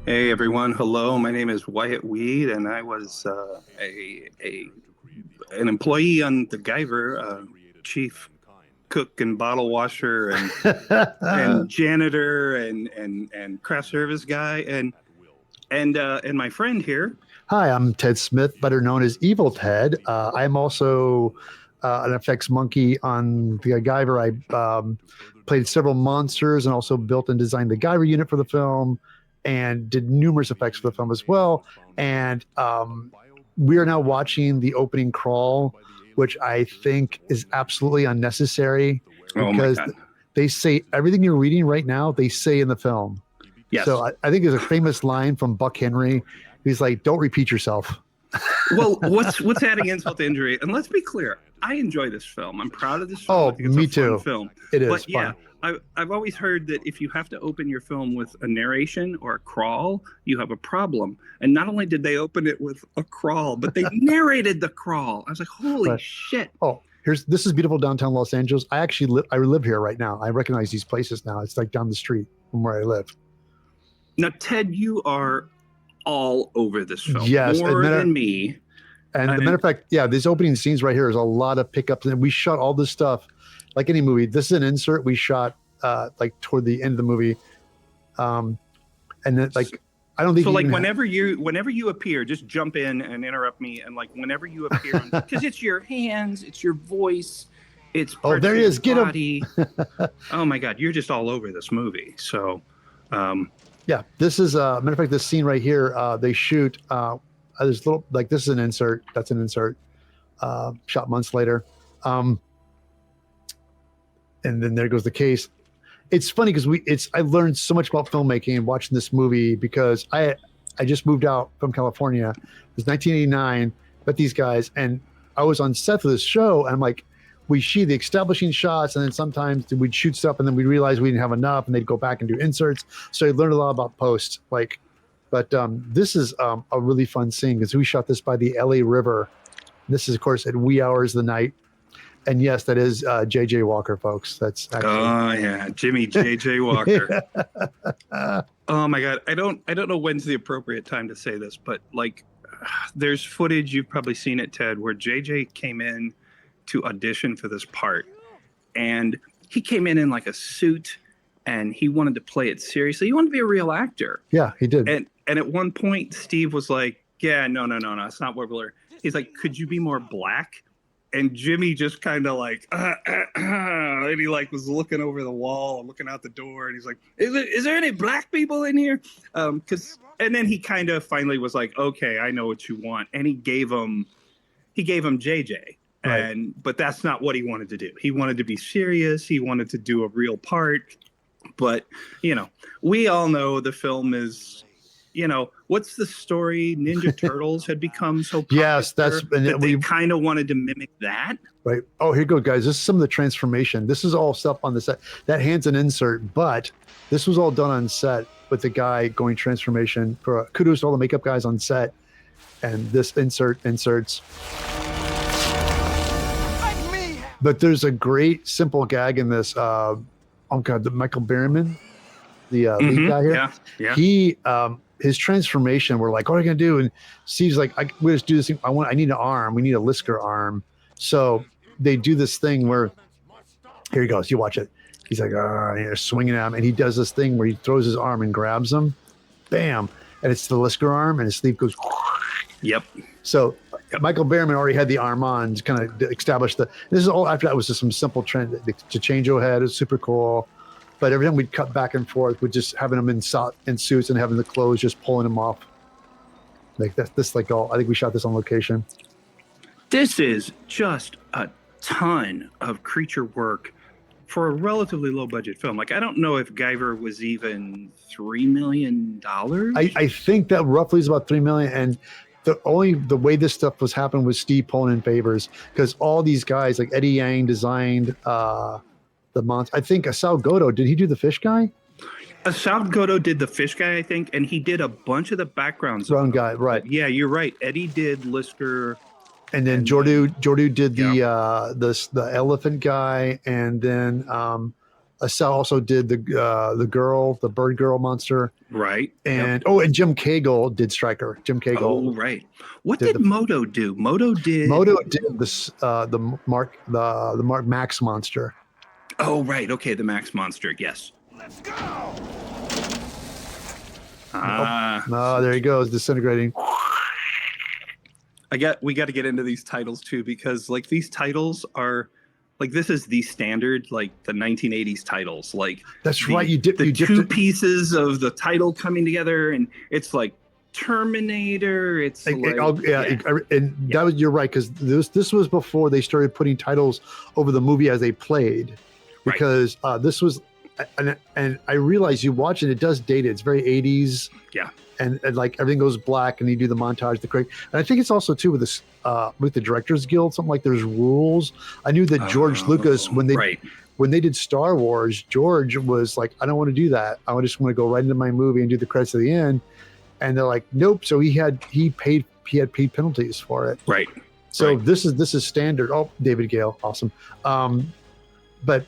Hey everyone, hello. My name is Wyatt Weed, and I was a an employee on the Guyver, chief cook and bottle washer and janitor and craft service guy and my friend here. Hi, I'm Ted Smith, better known as Evil Ted. I'm also an FX monkey on the Guyver. I played several monsters and also built and designed the Guyver unit for the film and did numerous effects for the film as well. And we are now watching the opening crawl, which I think is absolutely unnecessary Oh my because God. they say everything you're reading right now, they say in the film. Yes. So I think there's a famous line from Buck Henry. He's like, "Don't repeat yourself." Well, what's adding insult to injury? And let's be clear, I enjoy this film. I'm proud of this film. I Oh, think it's me a fun too. film. It is But yeah, fun. I've always heard that if you have to open your film with a narration or a crawl, you have a problem. And not only did they open it with a crawl, but they narrated the crawl. I was like, holy Right. shit. Oh, this is beautiful downtown Los Angeles. I live here right now. I recognize these places now. It's like down the street from where I live. Now, Ted, you are all over this film Yes, more than me. and the matter And of fact, yeah, these opening scenes right here is a lot of pickups, and we shot all this stuff like any movie. This is an insert we shot like toward the end of the movie, and then like I don't think so you like even whenever you appear, just jump in and interrupt me. And like whenever you appear, because it's your hands, it's your voice, it's oh, parts there of he your is. Get him. body. Oh my God, you're just all over this movie. So Yeah, this is matter of fact, this scene right here, they shoot. There's little like this is an insert. That's an insert. Shot months later, and then there goes the case. It's funny because I learned so much about filmmaking watching this movie because I just moved out from California. It was 1989. Met these guys, and I was on set for this show, and I'm like, we shoot the establishing shots, and then sometimes we'd shoot stuff, and then we'd realize we didn't have enough, and they'd go back and do inserts. So I learned a lot about post. But this is a really fun scene because we shot this by the LA River. This is, of course, at wee hours of the night. And yes, that is J.J. Walker, folks. That's actually. oh yeah, Jimmy J.J. Walker. Oh my God, I don't know when's the appropriate time to say this, but like, there's footage, you've probably seen it, Ted, where JJ came in to audition for this part, and he came in like a suit, and he wanted to play it seriously. He wanted to be a real actor. Yeah, he did. And at one point, Steve was like, "Yeah, no, it's not what we're." He's like, "Could you be more black?" And Jimmy just kind of like, and he like was looking over the wall and looking out the door, and he's like, "Is there any black people in here?" And then he kind of finally was like, "Okay, I know what you want," and he gave him JJ. Right. But that's not what he wanted to do. He wanted to be serious. He wanted to do a real part. But we all know the film is, what's the story? Ninja Turtles had become so popular Yes, that's and that they kind of wanted to mimic that. right. Oh, here you go, guys. This is some of the transformation. This is all stuff on the set. That hand's an insert, but this was all done on set with the guy going transformation. For kudos to all the makeup guys on set. And this inserts. But there's a great simple gag in this. Oh God, the Michael Berryman, the lead guy here. Yeah. He his transformation. We're like, what are we gonna do? And Steve's like, we just do this thing. I need an arm. We need a Lisker arm. So they do this thing where here he goes. You watch it. He's like, they're swinging at him, and he does this thing where he throws his arm and grabs him. Bam, and it's the Lisker arm, and his sleeve goes. Yep. So Michael Berryman already had the arm on to kind of establish this is all after that was just some simple trend to change your head. It was super cool. But every time we'd cut back and forth with just having them in suits and having the clothes, just pulling them off. Like this like all, I think we shot this on location. This is just a ton of creature work for a relatively low budget film. Like, I don't know if Guyver was even $3 million. I think that roughly is about $3 million. And the way this stuff was happening was Steve pulling in favors because all these guys like Eddie Yang designed the monster. I think Asao Goto, did he do the fish guy? Asao Goto did the fish guy, I think, and he did a bunch of the backgrounds. Brown guy, right? Yeah, you're right. Eddie did Lisker, and then Jordu did the elephant guy, and then Sal also did the bird girl monster, Right. and and Jim Cagle did Stryker. Jim Cagle. Oh, right. What did Moto do? Moto did this the Mark Max monster. Oh, right. Okay, the Max monster. Yes. Let's go. Oh, there he goes, disintegrating. We got to get into these titles too, because like these titles are like, this is the standard, like the 1980s titles. Like that's right. You did the you two pieces of the title coming together, and it's like Terminator. It's and that was, you're right, because this was before they started putting titles over the movie as they played, because this was, and I realize you watch it, it does date it. It's very 80s. Yeah. And like everything goes black, and you do the montage, and I think it's also too with this with the Directors Guild, something like there's rules. I knew that George Lucas, when they did Star Wars, George was like, I don't want to do that. I just want to go right into my movie and do the credits at the end. And they're like, nope. So he had paid penalties for it. Right. So this is standard. Oh, David Gale, awesome. But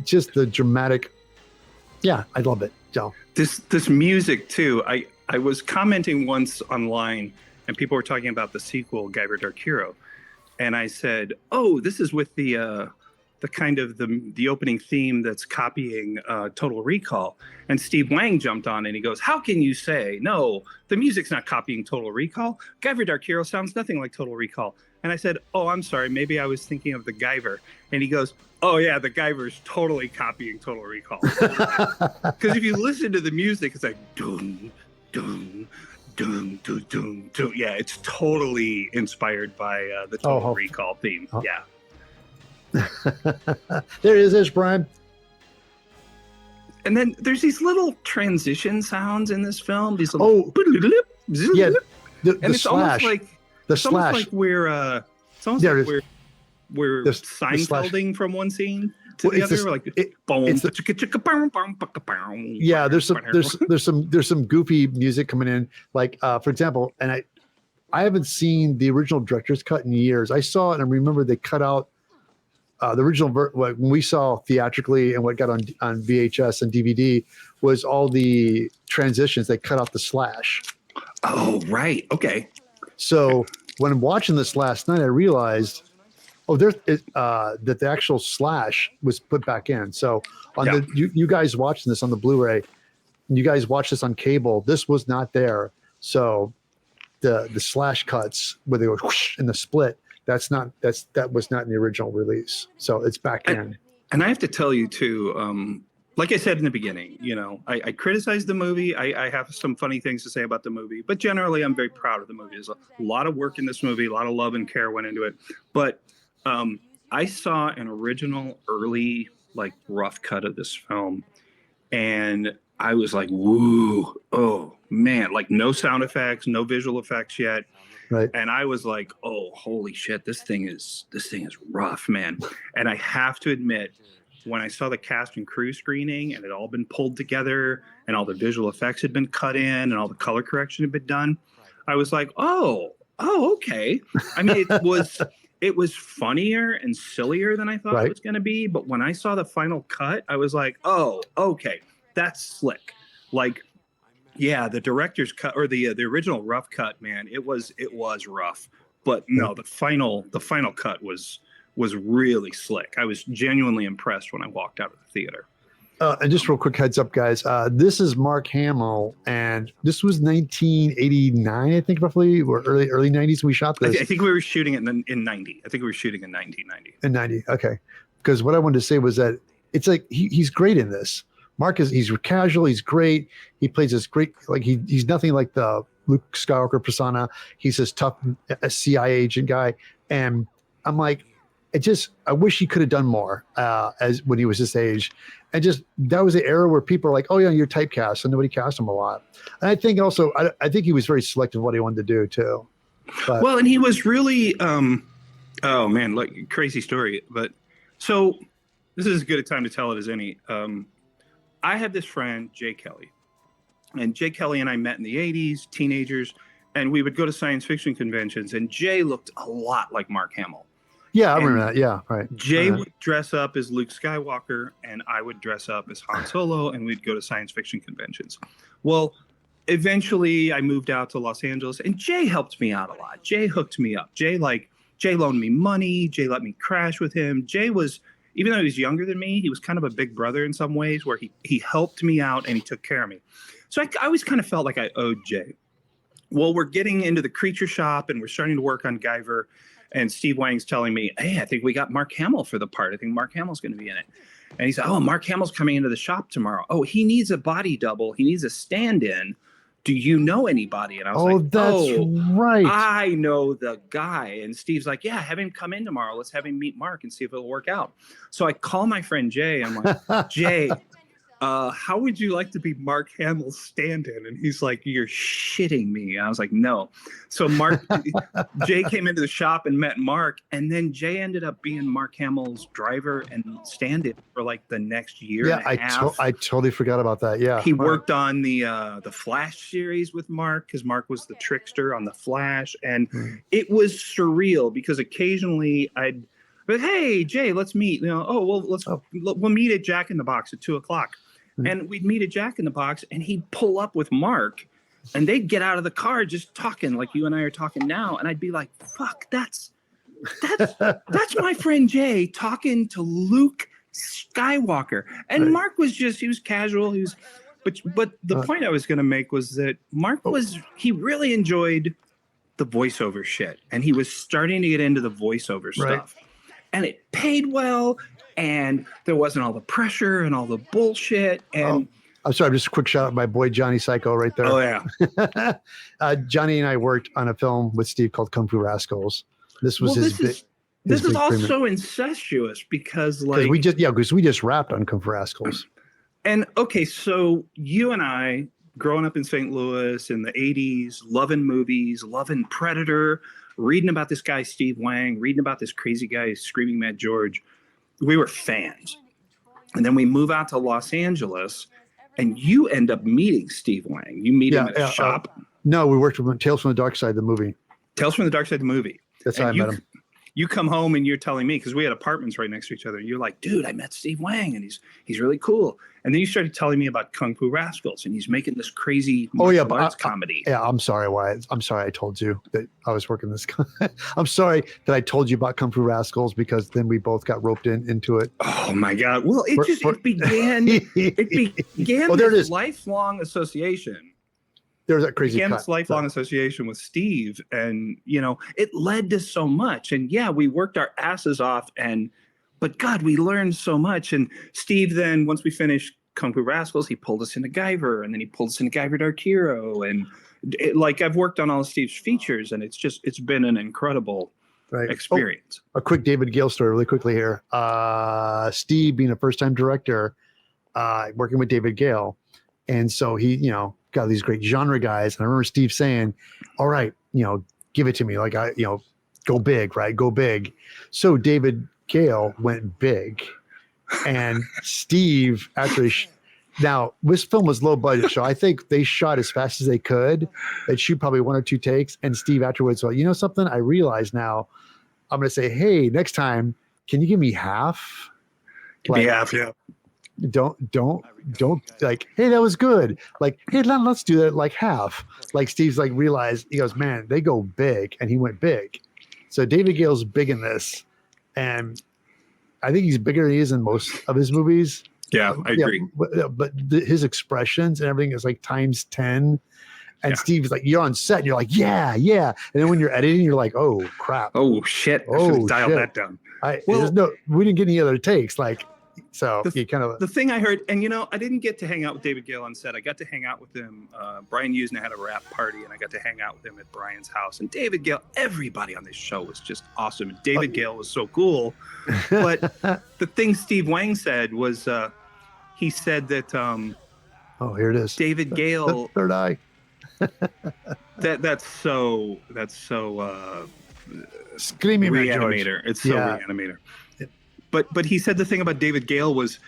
just the dramatic. Yeah, I love it. So this music too. I was commenting once online, and people were talking about the sequel, Guyver Dark Hero, and I said, "Oh, this is with the kind of the opening theme that's copying Total Recall." And Steve Wang jumped on and he goes, "How can you say no? The music's not copying Total Recall. Guyver Dark Hero sounds nothing like Total Recall." And I said, "Oh, I'm sorry. Maybe I was thinking of the Guyver." And he goes, "Oh yeah, the Guyver's totally copying Total Recall." Because if you listen to the music, it's like dun dun dun dun dun dun. Yeah, it's totally inspired by the Total Recall theme. Yeah. There it is, Brian. And then there's these little transition sounds in this film. These little yeah, the it's slash. almost like the it's slash. almost like we're Seinfelding from one scene to the other. Yeah, there's some goofy music coming in. Like for example, and I haven't seen the original director's cut in years. I saw it and I remember they cut out the original when we saw theatrically, and what got on VHS and DVD was all the transitions. They cut out the slash. Oh, right. Okay. So when I'm watching this last night, I realized, that the actual slash was put back in. So on you guys watching this on the Blu-ray, you guys watch this on cable, this was not there. So the slash cuts where they go whoosh in the split, that was not in the original release. So it's back in. And I have to tell you too, like I said in the beginning, I criticize the movie. I have some funny things to say about the movie, but generally I'm very proud of the movie. There's a lot of work in this movie, a lot of love and care went into it. But I saw an original early, like, rough cut of this film, and I was like, woo, oh man, like no sound effects, no visual effects yet. Right. And I was like, oh, holy shit, this thing is rough, man. And I have to admit, when I saw the cast and crew screening and it all been pulled together and all the visual effects had been cut in and all the color correction had been done, I was like, oh, okay. I mean, it was funnier and sillier than I thought it was going to be. But when I saw the final cut, I was like, oh, okay, that's slick. Like, yeah, the director's cut or the original rough cut, man, it was rough. But no, the final cut was really slick. I was genuinely impressed when I walked out of the theater. And just real quick heads up, guys. This is Mark Hamill, and this was 1989, I think, roughly, or early 90s. We shot this. I think we were shooting it in 90. I think we were shooting in 1990. In 90, okay. Because what I wanted to say was that it's like he's great in this. Mark he's casual. He's great. He plays this great, like he's nothing like the Luke Skywalker persona. He's this tough CIA agent guy, and I'm like, I wish he could have done more as when he was this age. And just that was the era where people are like, oh yeah, you're typecast, and nobody cast him a lot. And I think also, I think he was very selective what he wanted to do too. But, well, and he was really, oh man, like crazy story. But so this is as good a time to tell it as any. I had this friend, Jay Kelly, and Jay Kelly and I met in the 80s, teenagers, and we would go to science fiction conventions, and Jay looked a lot like Mark Hamill. Yeah, I And remember that. Yeah, right. Jay would dress up as Luke Skywalker, and I would dress up as Han Solo, and we'd go to science fiction conventions. Well, eventually I moved out to Los Angeles, and Jay helped me out a lot. Jay hooked me up. Jay loaned me money. Jay let me crash with him. Jay was, even though he was younger than me, he was kind of a big brother in some ways, where he helped me out and he took care of me. So I always kind of felt like I owed Jay. Well, we're getting into the creature shop and we're starting to work on Guyver. And Steve Wang's telling me, hey, I think we got Mark Hamill for the part. I think Mark Hamill's going to be in it. And he said, oh, Mark Hamill's coming into the shop tomorrow. Oh, he needs a body double. He needs a stand-in. Do you know anybody? And I was like, that's right. I know the guy. And Steve's like, yeah, have him come in tomorrow. Let's have him meet Mark and see if it'll work out. So I call my friend Jay. I'm like, Jay, how would you like to be Mark Hamill's stand-in? And he's like, you're shitting me. And I was like, no. So Jay came into the shop and met Mark, and then Jay ended up being Mark Hamill's driver and stand-in for like the next year and a half. I totally forgot about that. Yeah, he worked on the Flash series with Mark, because Mark was the trickster on the Flash, and it was surreal because occasionally but hey, Jay, let's meet. We'll meet at Jack in the Box at 2:00. And we'd meet at Jack in the Box, and he'd pull up with Mark, and they'd get out of the car just talking like you and I are talking now. And I'd be like, fuck, that's my friend Jay talking to Luke Skywalker. And Mark was he was casual. But the point I was going to make was that Mark he really enjoyed the voiceover shit. And he was starting to get into the voiceover stuff. And it paid well. And there wasn't all the pressure and all the bullshit. And I'm sorry, just a quick shout out to my boy Johnny Psycho right there. Oh yeah. Johnny and I worked on a film with Steve called Kung Fu Rascals. This was this is all so incestuous because we just wrapped on Kung Fu Rascals. And okay, so you and I, growing up in St. Louis in the 80s, loving movies, loving Predator, reading about this guy Steve Wang, reading about this crazy guy Screaming Mad George. We were fans. And then we move out to Los Angeles, and you end up meeting Steve Wang. You meet him at a shop. No, we worked with Tales from the Dark Side, the movie. Tales from the Dark Side, the movie. That's how I met him. You come home and you're telling me, because we had apartments right next to each other. You're like, dude, I met Steve Wang, and he's really cool. And then you started telling me about Kung Fu Rascals, and he's making this crazy martial arts comedy. I'm sorry, Wyatt. I'm sorry I told you that I was working this. I'm sorry that I told you about Kung Fu Rascals, because then we both got roped into it. Oh my God! Well, it began. This lifelong association. There was that crazy. This lifelong association with Steve, and it led to so much. And yeah, we worked our asses off, but God, we learned so much. And Steve, then once we finished Kung Fu Rascals, he pulled us into Guyver, and then he pulled us into Guyver Dark Hero. And I've worked on all of Steve's features, and it's been an incredible experience. A quick David Gale story really quickly here. Steve being a first-time director, working with David Gale. And so he, got these great genre guys. And I remember Steve saying, all right, give it to me. Go big, right? Go big. So David Gale went big, and Steve actually now this film was low budget, so I think they shot as fast as they could. They'd shoot probably 1 or 2 takes, and Steve afterwards, well, you know something, I realize now I'm going to say, hey, next time, can you give me half? Give me half, yeah. Don't like, hey, that was good. Like, hey, let's do that like half. Like Steve's realized, he goes, man, they go big, and he went big. So David Gale's big in this. And I think he's bigger than he is in most of his movies. Yeah, I agree. But his expressions and everything is times 10. And Steve's like, you're on set, and you're like, yeah. And then when you're editing, you're like, oh, crap. Oh, shit. I should have dialed that down. We didn't get any other takes. So you kind of. The thing I heard, and I didn't get to hang out with David Gale on set. I got to hang out with him. Brian Usna had a rap party, and I got to hang out with him at Brian's house. And David Gale, everybody on this show was just awesome. And David Gale was so cool. But the thing Steve Wang said was, he said that. Here it is. David Gale. Third eye. That's so. Screaming Reanimator. It's so Reanimator. But he said the thing about David Gale was,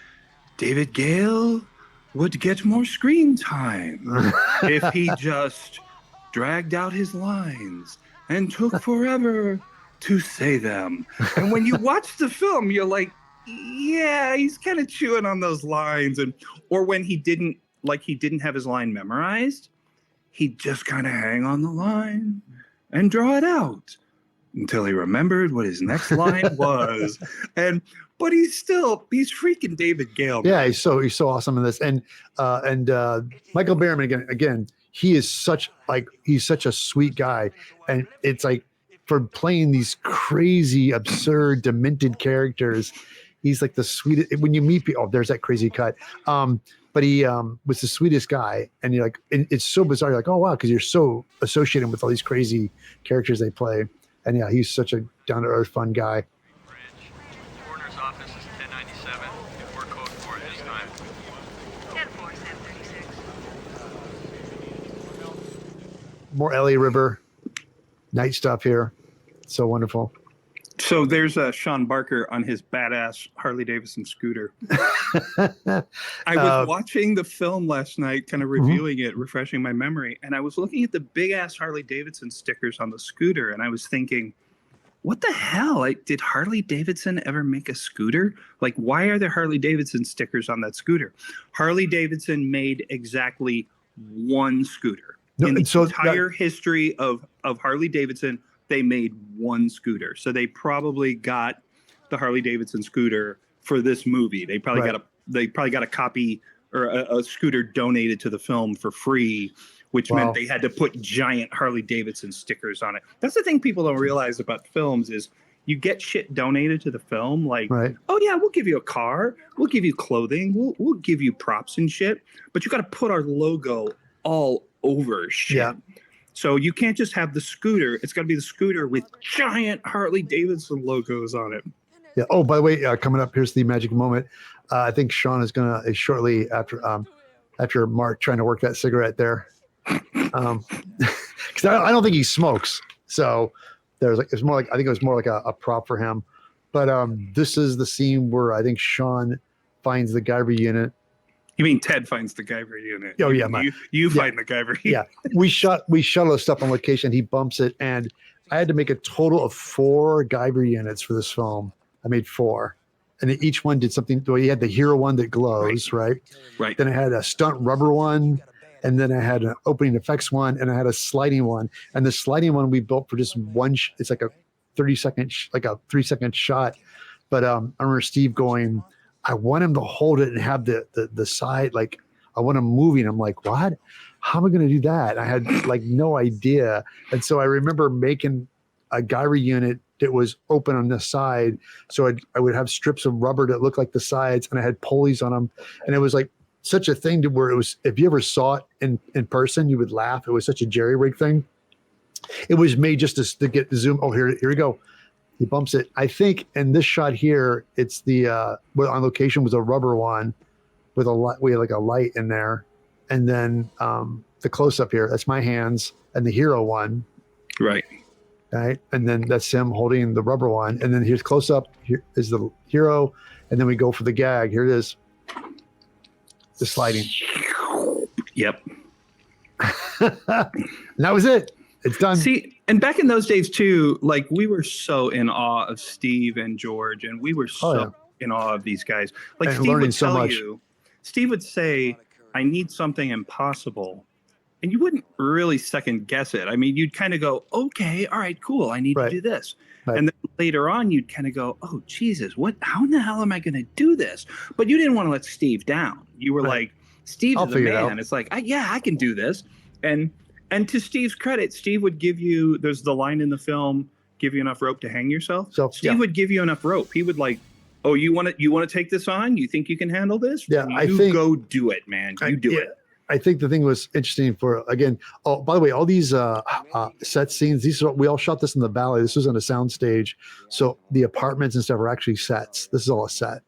David Gale would get more screen time if he just dragged out his lines and took forever to say them. And when you watch the film, you're like, yeah, he's kind of chewing on those lines. And or when he didn't have his line memorized, he'd just kind of hang on the line and draw it out until he remembered what his next line was. But he's freaking David Gale. Yeah, he's so awesome in this. And Michael Berryman again, he's such a sweet guy. And it's like for playing these crazy, absurd, demented characters, he's like the sweetest. When you meet people, there's that crazy cut. But he was the sweetest guy, and you're like, and it's so bizarre. You're like, oh wow, because you're so associated with all these crazy characters they play. And yeah, he's such a down to earth, fun guy. Coroner's office is 1097. If we're code 4 at this time. 10-4, 736. More LA River night stuff here. So wonderful. So there's Sean Barker on his badass Harley Davidson scooter. I was watching the film last night, kind of reviewing it, refreshing my memory, and I was looking at the big ass Harley Davidson stickers on the scooter, and I was thinking, what the hell? Like, did Harley Davidson ever make a scooter? Like, why are there Harley Davidson stickers on that scooter? Harley Davidson made exactly one scooter. In the entire history of Harley Davidson, they made one scooter. So they probably got the Harley Davidson scooter for this movie. They probably got a copy or a scooter donated to the film for free, which meant they had to put giant Harley Davidson stickers on it. That's the thing people don't realize about films is you get shit donated to the film. Like, oh yeah, we'll give you a car. We'll give you clothing. We'll give you props and shit. But you got to put our logo all over shit. Yeah. So you can't just have the scooter. It's got to be the scooter with giant Harley Davidson logos on it. Yeah. Oh, by the way, coming up, here's the magic moment. I think Sean is gonna shortly after Mark trying to work that cigarette there, because I don't think he smokes. So I think it was more like a prop for him. But this is the scene where I think Sean finds the Guyver unit. You mean Ted finds the Guyver unit? Oh yeah, you find the Guyver unit. Yeah, we shot the stuff on location. He bumps it, and I had to make a total of 4 Guyver units for this film. I made 4, and each one did something. So he had the hero one that glows, right? Then I had a stunt rubber one, and then I had an opening effects one, and I had a sliding one. And the sliding one we built for just one. It's like a 30-second, like a 3-second shot. But I remember Steve going, I want him to hold it and have the side, like I want him moving. I'm like, what? How am I going to do that? I had like no idea. And so I remember making a Guyver unit that was open on the side. So I would have strips of rubber that looked like the sides, and I had pulleys on them. And it was like such a thing to where it was, if you ever saw it in person, you would laugh. It was such a jerry rig thing. It was made just to get the zoom. Oh, here we go. He bumps it. I think in this shot here, it's the on location was a rubber one with a light. We had like a light in there, and then the close up here. That's my hands, and the hero one. Right. And then that's him holding the rubber one, and then here's close up. Here is the hero, and then we go for the gag. Here it is. The sliding. Yep. And that was it. It's done. See, and back in those days too, like we were so in awe of Steve and George, and we were so in awe of these guys. Like and Steve would tell you, Steve would say, I need something impossible. And you wouldn't really second guess it. I mean, you'd kind of go, okay, all right, cool. I need to do this. And then later on, you'd kind of go, oh, Jesus, how in the hell am I going to do this? But you didn't want to let Steve down. You were like, Steve's the man. It's like, yeah, I can do this. And to Steve's credit, Steve would give you, there's the line in the film, give you enough rope to hang yourself. So Steve would give you enough rope. He would like, oh, you want to take this on? You think you can handle this? Yeah, I think go do it, man. You do it. I think the thing was interesting for, again, oh, by the way, all these set scenes, we all shot this in the valley. This was on a sound stage. So the apartments and stuff are actually sets. This is all a set.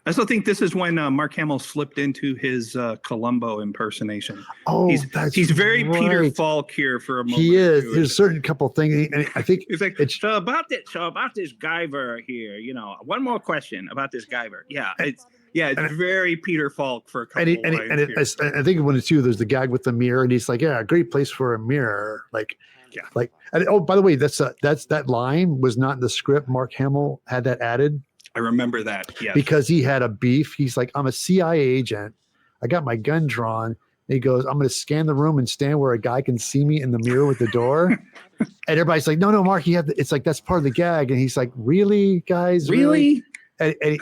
I also think this is when Mark Hamill slipped into his Columbo impersonation. Oh, he's very Peter Falk here for a moment. He is. There's a certain couple things, and I think he's like, so about this Guyver here. One more question about this Guyver. It's very Peter Falk for a couple lines. I think when it's you, there's the gag with the mirror, and he's like, "Yeah, a great place for a mirror." Like, Yeah. Like, and, oh, by the way, that line was not in the script. Mark Hamill had that added I remember that. Yes. because he had a beef. He's like, I'm a CIA agent. I got my gun drawn. And he goes, I'm going to scan the room and stand where a guy can see me in the mirror with the door. And everybody's like, no, Mark, it's like, that's part of the gag. And he's like, really, guys? Really? And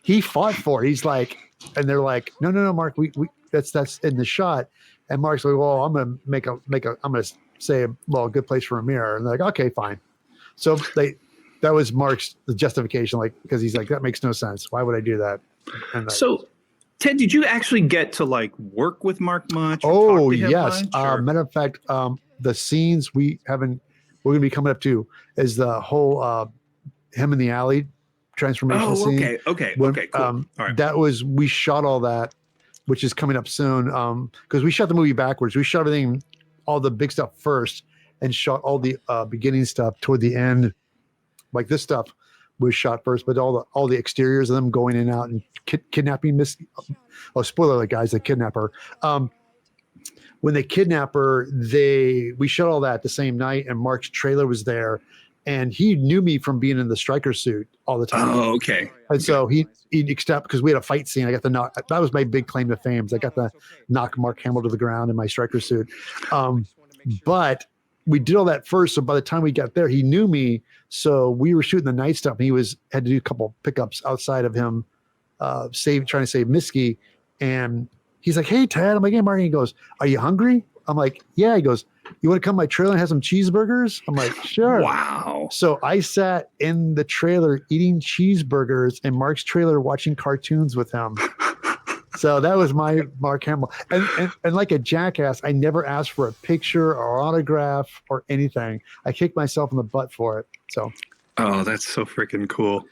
he fought for it. He's like, and they're like, no, Mark, we that's in the shot. And Mark's like, well, I'm gonna I'm gonna say, well, a good place for a mirror. And they're like, okay, fine. So that was Mark's justification, like, because he's like, that makes no sense. Why would I do that? And So, Ted, did you actually get to like work with Mark much? Or oh talk to him yes, much, or- matter of fact, the scenes we're gonna be coming up to is the whole him in the alley transformation scene. Okay, When, cool. All right. That was, we shot all that, which is coming up soon. Because we shot the movie backwards. We shot everything, all the big stuff first, and shot all the beginning stuff toward the end. Like this stuff was shot first, but all the exteriors of them going in and out and kidnapping Miss. Oh, spoiler alert, guys! They kidnap her. When they kidnap her, we shot all that the same night, and Mark's trailer was there. And he knew me from being in the striker suit all the time. Oh, okay. And so he accepted, because we had a fight scene. I got the knock. That was my big claim to fame. I got to knock Mark Hamill to the ground in my striker suit. But we did all that first. So by the time we got there, he knew me. So we were shooting the night stuff. And had to do a couple pickups outside of him, trying to save Miski. And he's like, hey, Ted. I'm like, hey, Mark. He goes, are you hungry? I'm like, yeah. He goes, you want to come to my trailer and have some cheeseburgers? I'm like, sure. Wow. So I sat in the trailer eating cheeseburgers in Mark's trailer watching cartoons with him. So that was my Mark Hamill. And like a jackass, I never asked for a picture or autograph or anything. I kicked myself in the butt for it. So. Oh, that's so freaking cool.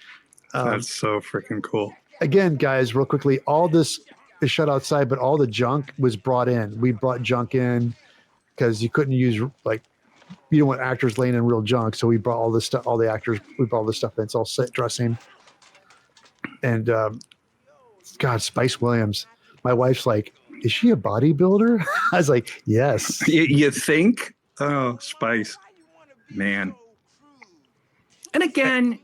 That's so freaking cool. Again, guys, real quickly, all this is shut outside, but all the junk was brought in. We brought junk in because you couldn't use, like, you don't want actors laying in real junk. So we brought all this stuff, all the actors, we brought all this stuff in. It's all set dressing. And God, Spice Williams, my wife's like, is she a bodybuilder? I was like, yes. You think? Oh, Spice. Man. And again,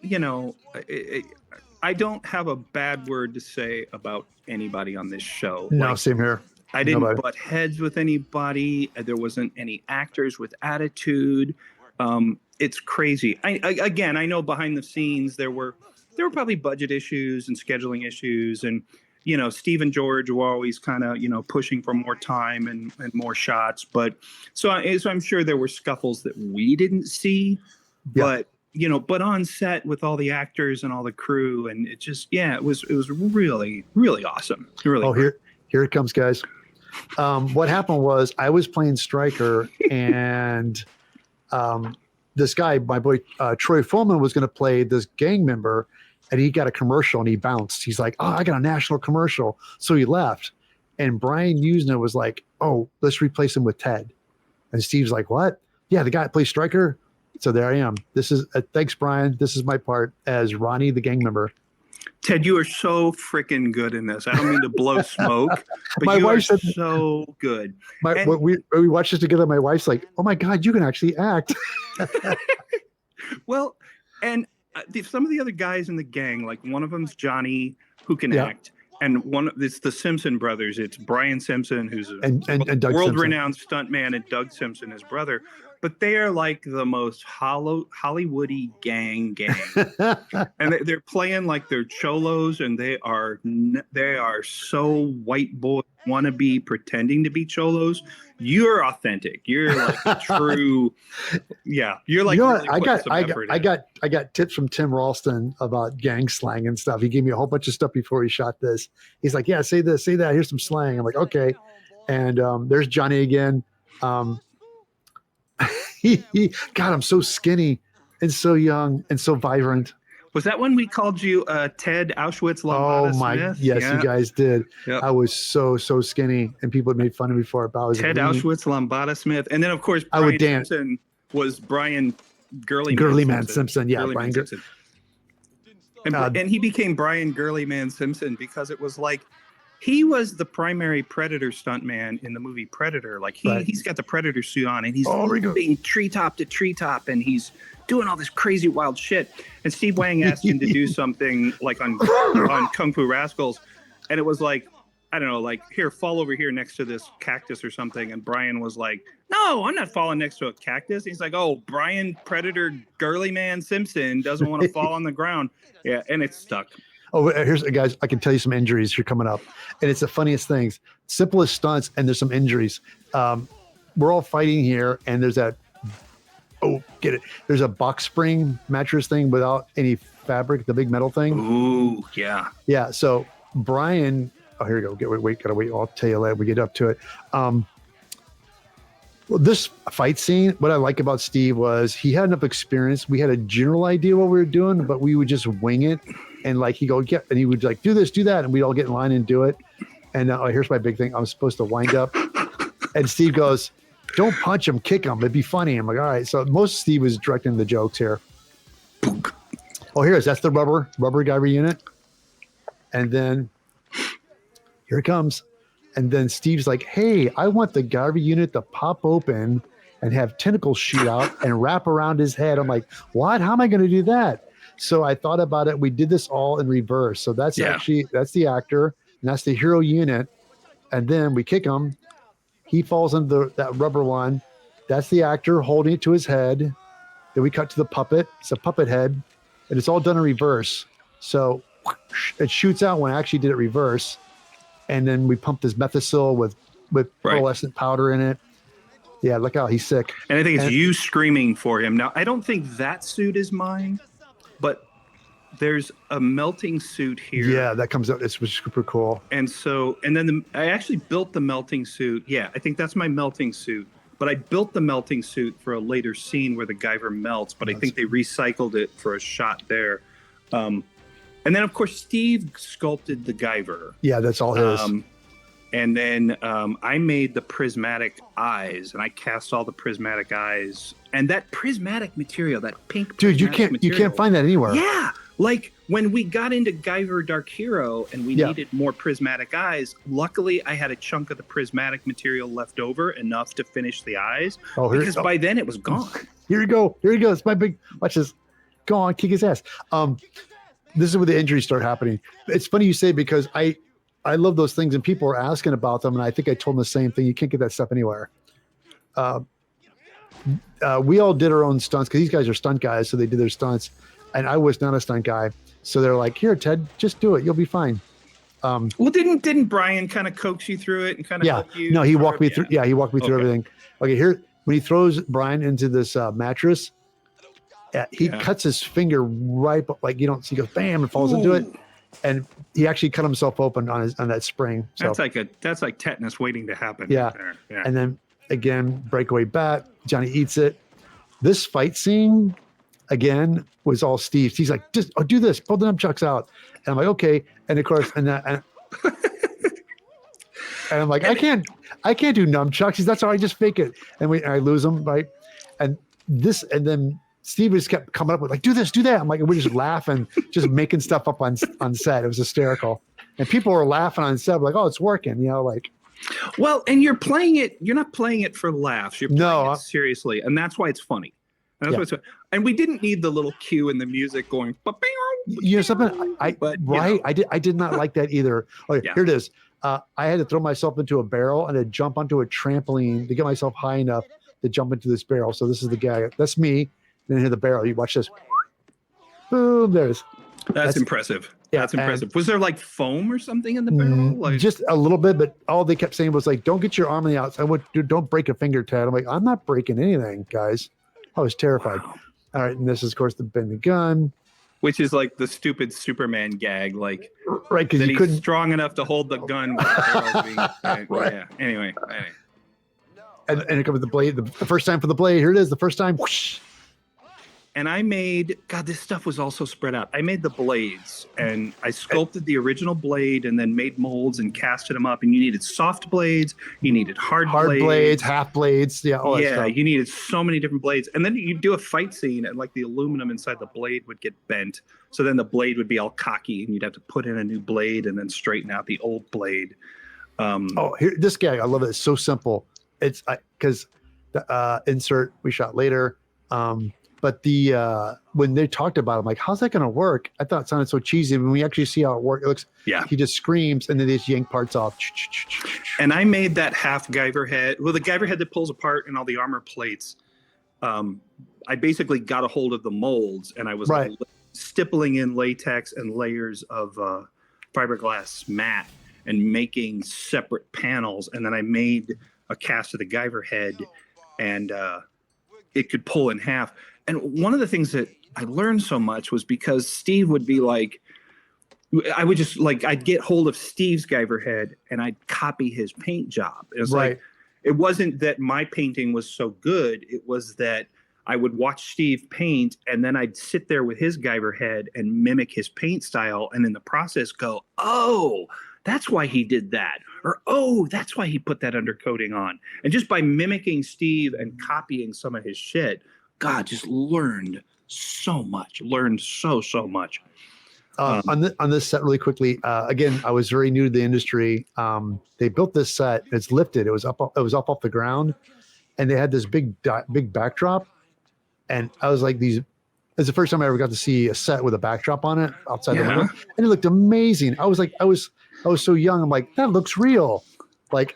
I don't have a bad word to say about anybody on this show. No, same here. I didn't butt heads with anybody. There wasn't any actors with attitude. It's crazy. I know behind the scenes there were probably budget issues and scheduling issues, and Steve and George were always kind of pushing for more time and more shots. But so I'm sure there were scuffles that we didn't see, but on set with all the actors and all the crew, and it just it was really, really awesome. Really. Here it comes, guys. What happened was I was playing striker, and this guy, my boy Troy Fullman, was going to play this gang member, and he got a commercial and he bounced. He's like, oh, I got a national commercial. So he left. And Brian Usna was like, oh, let's replace him with Ted. And Steve's like, what? Yeah, the guy that plays striker. So there I am. This is thanks, Brian. This is my part as Ronnie, the gang member. Ted, you are so freaking good in this. I don't mean to blow smoke, but my wife said, so good. When we watched this together, my wife's like, oh my God, you can actually act. Well, and some of the other guys in the gang, like one of them's Johnny, who can act. And it's the Simpson brothers. It's Brian Simpson, who's a world-renowned stuntman, and Doug Simpson, his brother. But they are like the most Hollywoody gang. And they're playing like they're cholos, and they are so white boy wannabe pretending to be cholos. You're authentic. You're like a true. Yeah, you're like. Really I got tips from Tim Ralston about gang slang and stuff. He gave me a whole bunch of stuff before he shot this. He's like, yeah, say this, say that. Here's some slang. I'm like, okay. And there's Johnny again. God, I'm so skinny and so young and so vibrant. Was that when we called you Ted Auschwitz Lambada Smith? Yes, yeah. You guys did. Yep. I was so skinny, and people had made fun of me for it. But I was Ted Auschwitz Lambada Smith, and then of course Brian Simpson was Brian Girly Man Simpson. Yeah, Brian Simpson. And he became Brian Girly Man Simpson because it was like he was the primary Predator stuntman in the movie Predator. Like he's got the Predator suit on, and he's leaping treetop to treetop, and he's doing all this crazy wild shit. And Steve Wang asked him to do something like on Kung Fu Rascals, and it was like, I don't know, like, here, fall over here next to this cactus or something. And Brian was like, no, I'm not falling next to a cactus. He's like, oh, Brian Predator Girly Man Simpson doesn't want to fall on the ground. Yeah, and it's stuck. Oh, here's guys. I can tell you some injuries here coming up, and it's the funniest things. Simplest stunts, and there's some injuries. We're all fighting here, and there's that. Oh, get it? There's a box spring mattress thing without any fabric, the big metal thing. Ooh, yeah, yeah. So Brian, oh, here we go. Gotta wait. I'll tell you later. We get up to it. Well, this fight scene, what I like about Steve was he had enough experience. We had a general idea what we were doing, but we would just wing it. And like he go, yeah, and he would like do this, do that, and we'd all get in line and do it. And here's my big thing: I'm supposed to wind up, and Steve goes, "Don't punch him, kick him. It'd be funny." I'm like, all right. So most Steve was directing the jokes here. Oh, that's the rubber Guyver unit, and then here it comes, and then Steve's like, "Hey, I want the Guyver unit to pop open and have tentacles shoot out and wrap around his head." I'm like, "What? How am I going to do that?" So I thought about it. We did this all in reverse. So that's that's the actor, and that's the hero unit. And then we kick him. He falls into that rubber one. That's the actor holding it to his head. Then we cut to the puppet. It's a puppet head, and it's all done in reverse. So it shoots out when I actually did it reverse. And then we pumped his Methicil with pearlescent powder in it. Yeah, look out, he's sick. And I think it's you screaming for him. Now, I don't think that suit is mine. But there's a melting suit here. Yeah, that comes out. It's super cool. And then I actually built the melting suit. Yeah, I think that's my melting suit. But I built the melting suit for a later scene where the Guyver melts. But I think they recycled it for a shot there. And then, of course, Steve sculpted the Guyver. Yeah, that's all his. And then I made the prismatic eyes, and I cast all the prismatic eyes. And that prismatic material, that pink dude, you can't find that anywhere. Yeah, like when we got into Guyver Dark Hero and we needed more prismatic eyes, luckily I had a chunk of the prismatic material left over, enough to finish the eyes, because by then it was gone. Here you go. It's my big, watch this. Go on, kick his ass. This is where the injuries start happening. It's funny you say, because I love those things, and people are asking about them, and I think I told them the same thing. You can't get that stuff anywhere. We all did our own stunts because these guys are stunt guys, so they did their stunts, and I was not a stunt guy. So they're like, "Here, Ted, just do it. You'll be fine." Well, didn't Brian kind of coax you through it and kind of help you? No, he walked me through. Yeah, he walked me through everything. Okay, here when he throws Brian into this mattress, he cuts his finger right, like you don't see, he goes bam and falls into it. And he actually cut himself open on that spring. So, that's like tetanus waiting to happen. Yeah. Right there. Yeah. And then again, breakaway bat. Johnny eats it. This fight scene again was all Steve. He's like, just do this. Pull the nunchucks out. And I'm like, okay. And of course, and I'm like, I can't do nunchucks. That's how I just fake it. And I lose them, right? And then Steve just kept coming up with like, do this, do that. I'm like, we're just laughing, just making stuff up on set. It was hysterical. And people were laughing on set, like, oh, it's working, like. Well, and you're not playing it for laughs. You're playing it seriously. And that's why it's funny. And we didn't need the little cue in the music going. You know something? I did not like that either. Okay, here it is. I had to throw myself into a barrel and to jump onto a trampoline to get myself high enough to jump into this barrel. So this is the guy. That's me. Then hit the barrel. You watch this. Boom! There's. That's impressive. Yeah, that's impressive. Was there like foam or something in the barrel? Like, just a little bit, but all they kept saying was like, "Don't get your arm on the outside. Don't break a finger, Ted." I'm like, I'm not breaking anything, guys. I was terrified. Wow. All right, and this is, of course, the bend the gun, which is like the stupid Superman gag, like right because you couldn't strong enough to hold the gun. With the right. Yeah. Anyway. And it comes with the blade. The first time for the blade. Here it is. The first time. Whoosh. and I made, God, this stuff was also spread out. I made the blades, and I sculpted the original blade and then made molds and casted them up. And you needed soft blades, you needed hard blades, half blades. Yeah. All that yeah, stuff. you needed so many different blades. And then you do a fight scene, and like the aluminum inside the blade would get bent. So then the blade would be all cocky, and you'd have to put in a new blade and then straighten out the old blade. Here, this guy, I love it. It's so simple. It's because the insert we shot later. But when they talked about it, I'm like, how's that going to work? I thought it sounded so cheesy. When we actually see how it works, it looks, he just screams and then they just yank parts off. And I made that half Guyver head. Well, the Guyver head that pulls apart and all the armor plates. I basically got a hold of the molds and I was like, stippling in latex and layers of fiberglass mat and making separate panels. And then I made a cast of the Guyver head and it could pull in half. And one of the things that I learned so much was because Steve would be like, I would just like, I'd get hold of Steve's Guyver head and I'd copy his paint job. It was like, it wasn't that my painting was so good. It was that I would watch Steve paint and then I'd sit there with his Guyver head and mimic his paint style. And in the process go, oh, that's why he did that. Or, oh, that's why he put that undercoating on. And just by mimicking Steve and copying some of his shit, God, just learned so much, so much. On this set really quickly, again, I was very new to the industry. They built this set. It's lifted. It was up off the ground. And they had this big backdrop. And I was like, it's the first time I ever got to see a set with a backdrop on it outside the window. And it looked amazing. I was so young. I'm like, that looks real. Like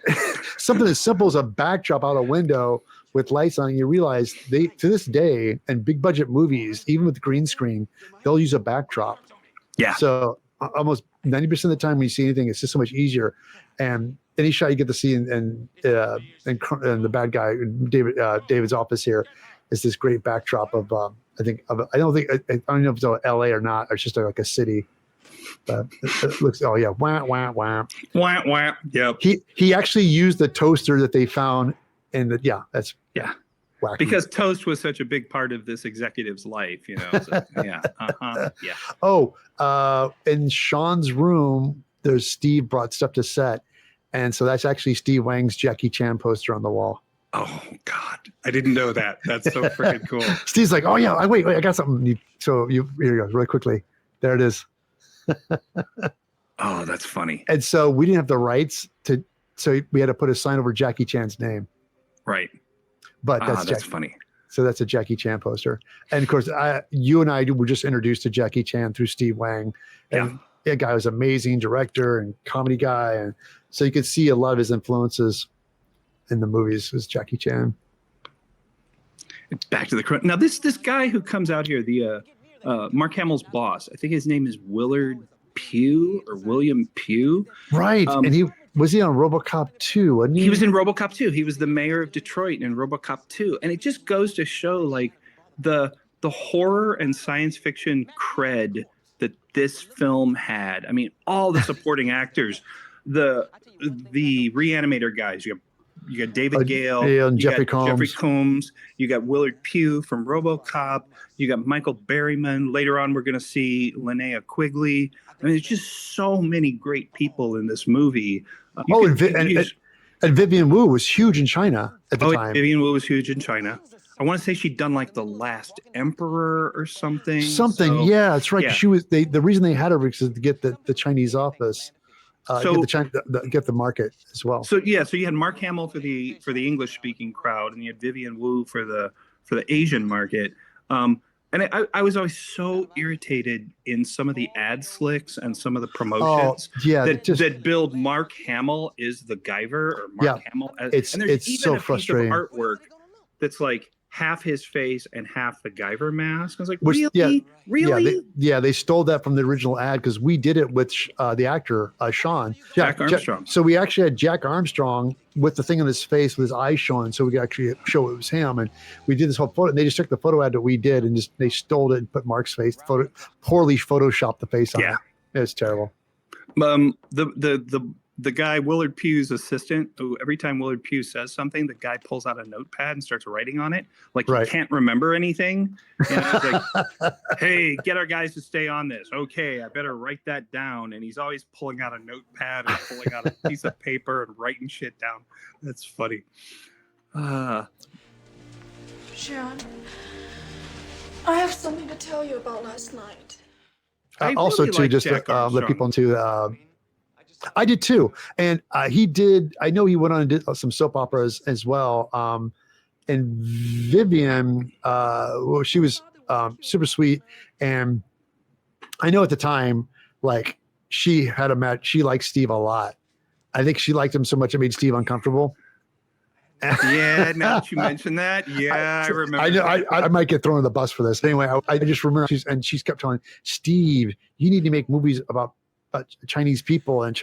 something as simple as a backdrop out a window with lights on, you realize to this day, and big budget movies, even with green screen, they'll use a backdrop. Yeah. So almost 90% of the time when you see anything, it's just so much easier. And any shot you get to see and the bad guy, David's office here, is this great backdrop of I don't know if it's LA or not, or it's just like a city. But it looks, oh yeah, wah wah wah wah wah. Yep. He actually used the toaster that they found, and wacky. Because toast was such a big part of this executive's life, you know. So, yeah. Oh, in Sean's room, there's Steve brought stuff to set, and so that's actually Steve Wang's Jackie Chan poster on the wall. Oh God, I didn't know that. That's so freaking cool. Steve's like, oh yeah, wait, I got something. Here you go, really quickly. There it is. Oh, that's funny. And so we didn't have the rights so we had to put a sign over Jackie Chan's name. Right. But that's funny. So that's a Jackie Chan poster. And of course, you and I were just introduced to Jackie Chan through Steve Wang. And that guy was an amazing director and comedy guy. And so you could see a lot of his influences in the movies was Jackie Chan. Back to the now this guy who comes out here, the Mark Hamill's boss, I think his name is Willard Pugh or William Pugh. Right. And he was on RoboCop 2, wasn't he? He was in RoboCop 2. He was the mayor of Detroit in RoboCop 2. And it just goes to show like the horror and science fiction cred that this film had. I mean, all the supporting actors, the Reanimator guys, you got David Gale, and Jeffrey Combs, you got Willard Pugh from RoboCop, you got Michael Berryman. Later on, we're going to see Linnea Quigley. I mean, there's just so many great people in this movie. And Vivian Wu was huge in China at the time. Vivian Wu was huge in China. I want to say she'd done like The Last Emperor or something. Yeah, that's right. Yeah. She was the reason they had her was to get the Chinese office. Get the market as well. So you had Mark Hamill for the English speaking crowd, and you had Vivian Wu for the Asian market. And I was always so irritated in some of the ad slicks and some of the promotions that billed Mark Hamill is the Guyver or Mark Hamill. It's so frustrating. Piece of artwork that's like half his face and half the Guyver mask. I was like, really? They stole that from the original ad because we did it with the actor Sean. Jack Armstrong. So we actually had Jack Armstrong with the thing on his face with his eyes showing, so we could actually show it was him. And we did this whole photo. And they just took the photo ad that we did and they stole it and put Mark's face. Poorly photoshopped the face on it. It was terrible. The the guy Willard Pugh's assistant, who every time Willard Pugh says something, the guy pulls out a notepad and starts writing on it, like he can't remember anything. You know, it's like, hey, get our guys to stay on this. Okay, I better write that down. And he's always pulling out a notepad or pulling out a piece of paper and writing shit down. That's funny. Sharon, I have something to tell you about last night. Also, really too, like just Jack to let Armstrong. people into. I did too, and he did. I know he went on and did some soap operas as well. And Vivian, well, she was super sweet, and I know at the time, like she had a match. She liked Steve a lot. I think she liked him so much it made Steve uncomfortable. Yeah, now that you mentioned that, I remember. I know I might get thrown on the bus for this. Anyway, I just remember she's kept telling Steve, you need to make movies about Chinese people, and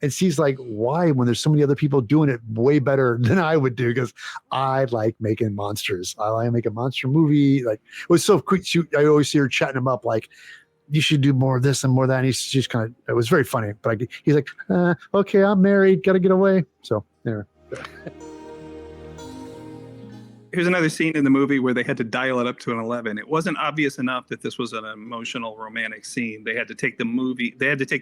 Steve's like, why, when there's so many other people doing it way better than I would do? Because I like making monsters. I like making a monster movie. Like, it was so quick. I always see her chatting him up like, you should do more of this and more of that. And he's just kind of, it was very funny. But he's like, okay, I'm married, got to get away. So anyway. Here's another scene in the movie where they had to dial it up to an 11. It wasn't obvious enough that this was an emotional romantic scene. They had to take the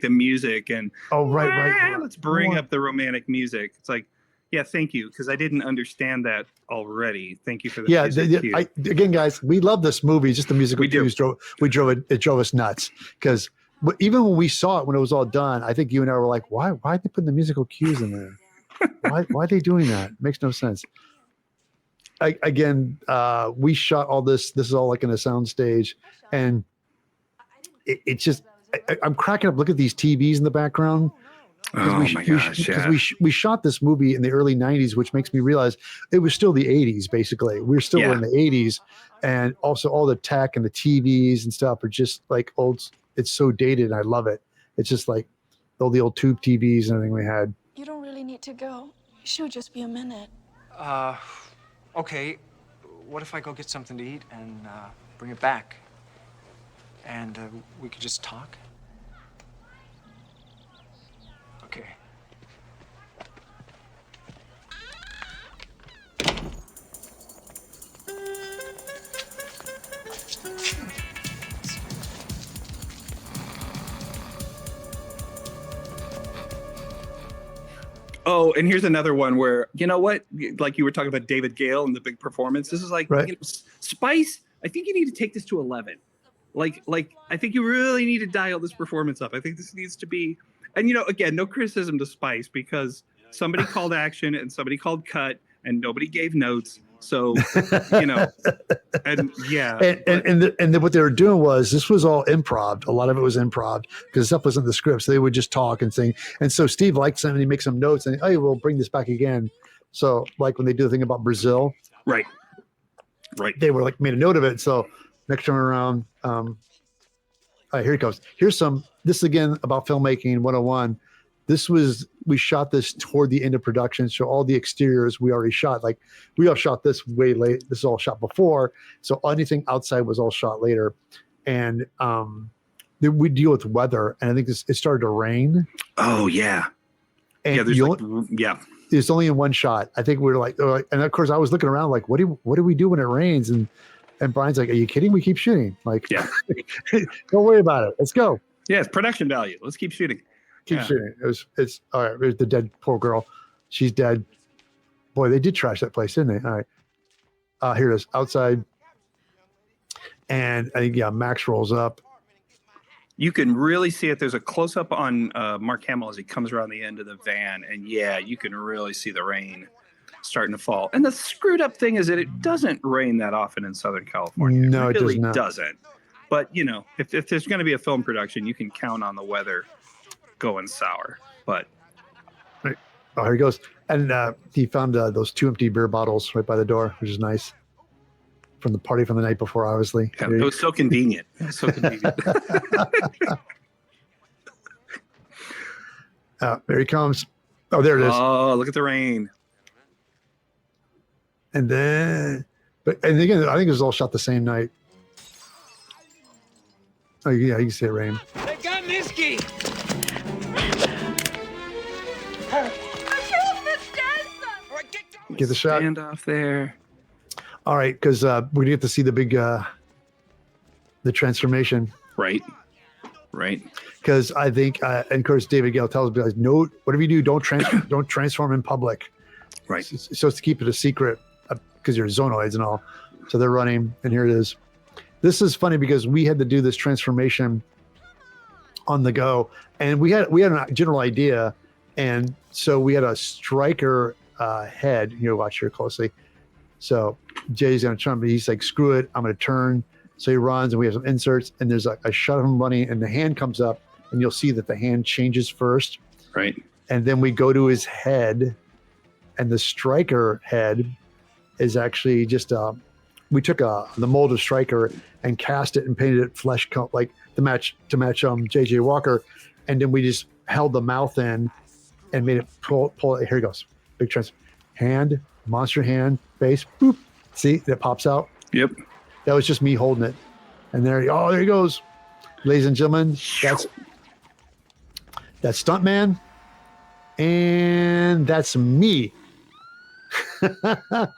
music and right. Let's bring up the romantic music. It's like, yeah, thank you, because I didn't understand that already. Thank you for the music cue. Again, guys, we love this movie. Just the musical cues drove us nuts. Because even when we saw it, when it was all done, I think you and I were like, why are they putting the musical cues in there? why are they doing that? It makes no sense. We shot all this. This is all like in a sound stage, and it's just I'm cracking up. Look at these TVs in the background. Oh my gosh! Because we shot this movie in the early '90s, which makes me realize it was still the '80s. Basically, we're still in the '80s, and also all the tech and the TVs and stuff are just like old. It's so dated, and I love it. It's just like all the old tube TVs and everything we had. You don't really need to go. It should just be a minute. Okay, what if I go get something to eat and bring it back? And we could just talk? Okay. Oh, and here's another one where, you know what? Like you were talking about David Gale and the big performance. This is like, Spice, I think you need to take this to 11. Like, I think you really need to dial this performance up. I think this needs to be, and again, no criticism to Spice, because somebody called action and somebody called cut and nobody gave notes. So, and what they were doing was, this was all improv. A lot of it was improv because stuff wasn't in the script. So they would just talk and sing. And so Steve liked something. He makes some notes and, hey, we'll bring this back again. So like when they do the thing about Brazil, right. They were like made a note of it. So next time around, all right, here it goes. This again about filmmaking 101. We shot this toward the end of production. So all the exteriors we already shot. Like we all shot this way late. This is all shot before. So anything outside was all shot later. And we deal with weather. And I think it started to rain. Oh yeah. And it's only in one shot. I think we were like, and of course I was looking around like, what do we do when it rains? And Brian's like, are you kidding? We keep shooting. Like, yeah, don't worry about it. Let's go. Yeah. It's production value. Let's keep shooting. Keep shooting. It's all right. There's the dead poor girl. She's dead. Boy, they did trash that place, didn't they? All right. Here it is outside. And I think, Max rolls up. You can really see it. There's a close up on Mark Hamill as he comes around the end of the van. And you can really see the rain starting to fall. And the screwed up thing is that it doesn't rain that often in Southern California. No, it really does not. Doesn't. But, if there's going to be a film production, you can count on the weather going sour. But oh, here he goes. And he found those 2 empty beer bottles right by the door, which is nice, from the party from the night before, obviously. It was so convenient. There he comes. Oh, there it is. Oh, look at the rain. And then again, I think it was all shot the same night. Oh yeah, you can see it rain. They got Niski! Get the shot. Stand off there. All right, because we're gonna get to see the big the transformation. Right. Because I think, and of course, David Gale tells me, like, no, whatever you do, don't transform in public. Right. So it's to keep it a secret because you're zonoids and all. So they're running, and here it is. This is funny because we had to do this transformation on the go, and we had a general idea, and so we had a striker head. You know, watch here closely. So Jay's gonna turn, but he's like, screw it, I'm gonna turn. So he runs, and we have some inserts, and there's a shot of him running, and the hand comes up, and you'll see that the hand changes first. Right. And then we go to his head, and the striker head is actually just we took the mold of Striker and cast it and painted it flesh like to match JJ Walker, and then we just held the mouth in and made it pull it. Here he goes, big trans hand, monster hand, face, boop. See, that pops out. Yep. That was just me holding it, and there he goes, ladies and gentlemen. That's Stuntman, and that's me. And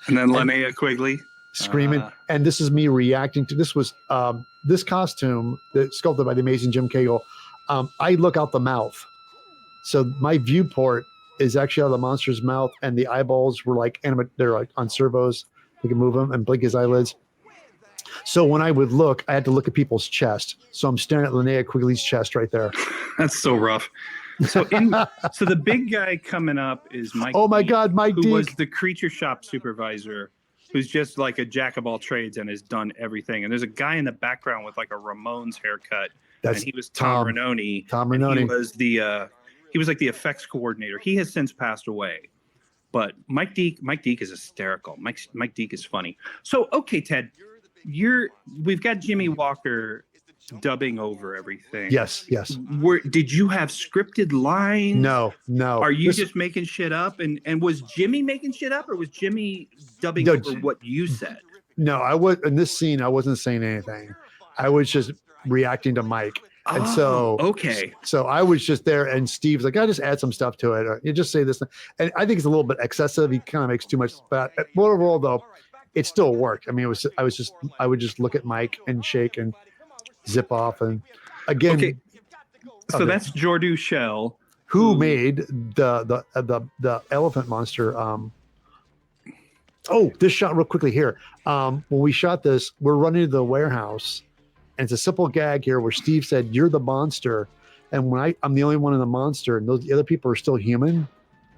then Linnea Quigley screaming, and this is me reacting to this was this costume that's sculpted by the amazing Jim Cagle. I look out the mouth, so my viewport is actually out of the monster's mouth, and the eyeballs were like they're like on servos. You can move them and blink his eyelids. So when I would look, I had to look at people's chest. So I'm staring at Linnea Quigley's chest right there. That's so rough. So so the big guy coming up is Mike. Oh my God, Mike who Deke. was the creature shop supervisor, who's just like a jack of all trades and has done everything. And there's a guy in the background with like a Ramones haircut. That's and he was Tom Ranoni. Tom Ranoni. He was he was like the effects coordinator. He has since passed away. But Mike Deke is hysterical. Mike Deke is funny. So okay, Ted, we've got Jimmy Walker dubbing over everything. Yes. Did you have scripted lines? No. Are you just making shit up? And was Jimmy making shit up, or was Jimmy dubbing over what you said? No, I was in this scene. I wasn't saying anything. I was just reacting to Mike. And okay. So I was just there, and Steve's like, I just add some stuff to it, or you just say this. And I think it's a little bit excessive. He kind of makes too much. But overall, though, it still worked. I mean, I would just look at Mike and shake and zip off. And again, okay. So that's Jordu Shell, who made the elephant monster. This shot real quickly here. When we shot this, we're running to the warehouse. And it's a simple gag here where Steve said, "You're the monster," and when I'm the only one in the monster, and the other people are still human.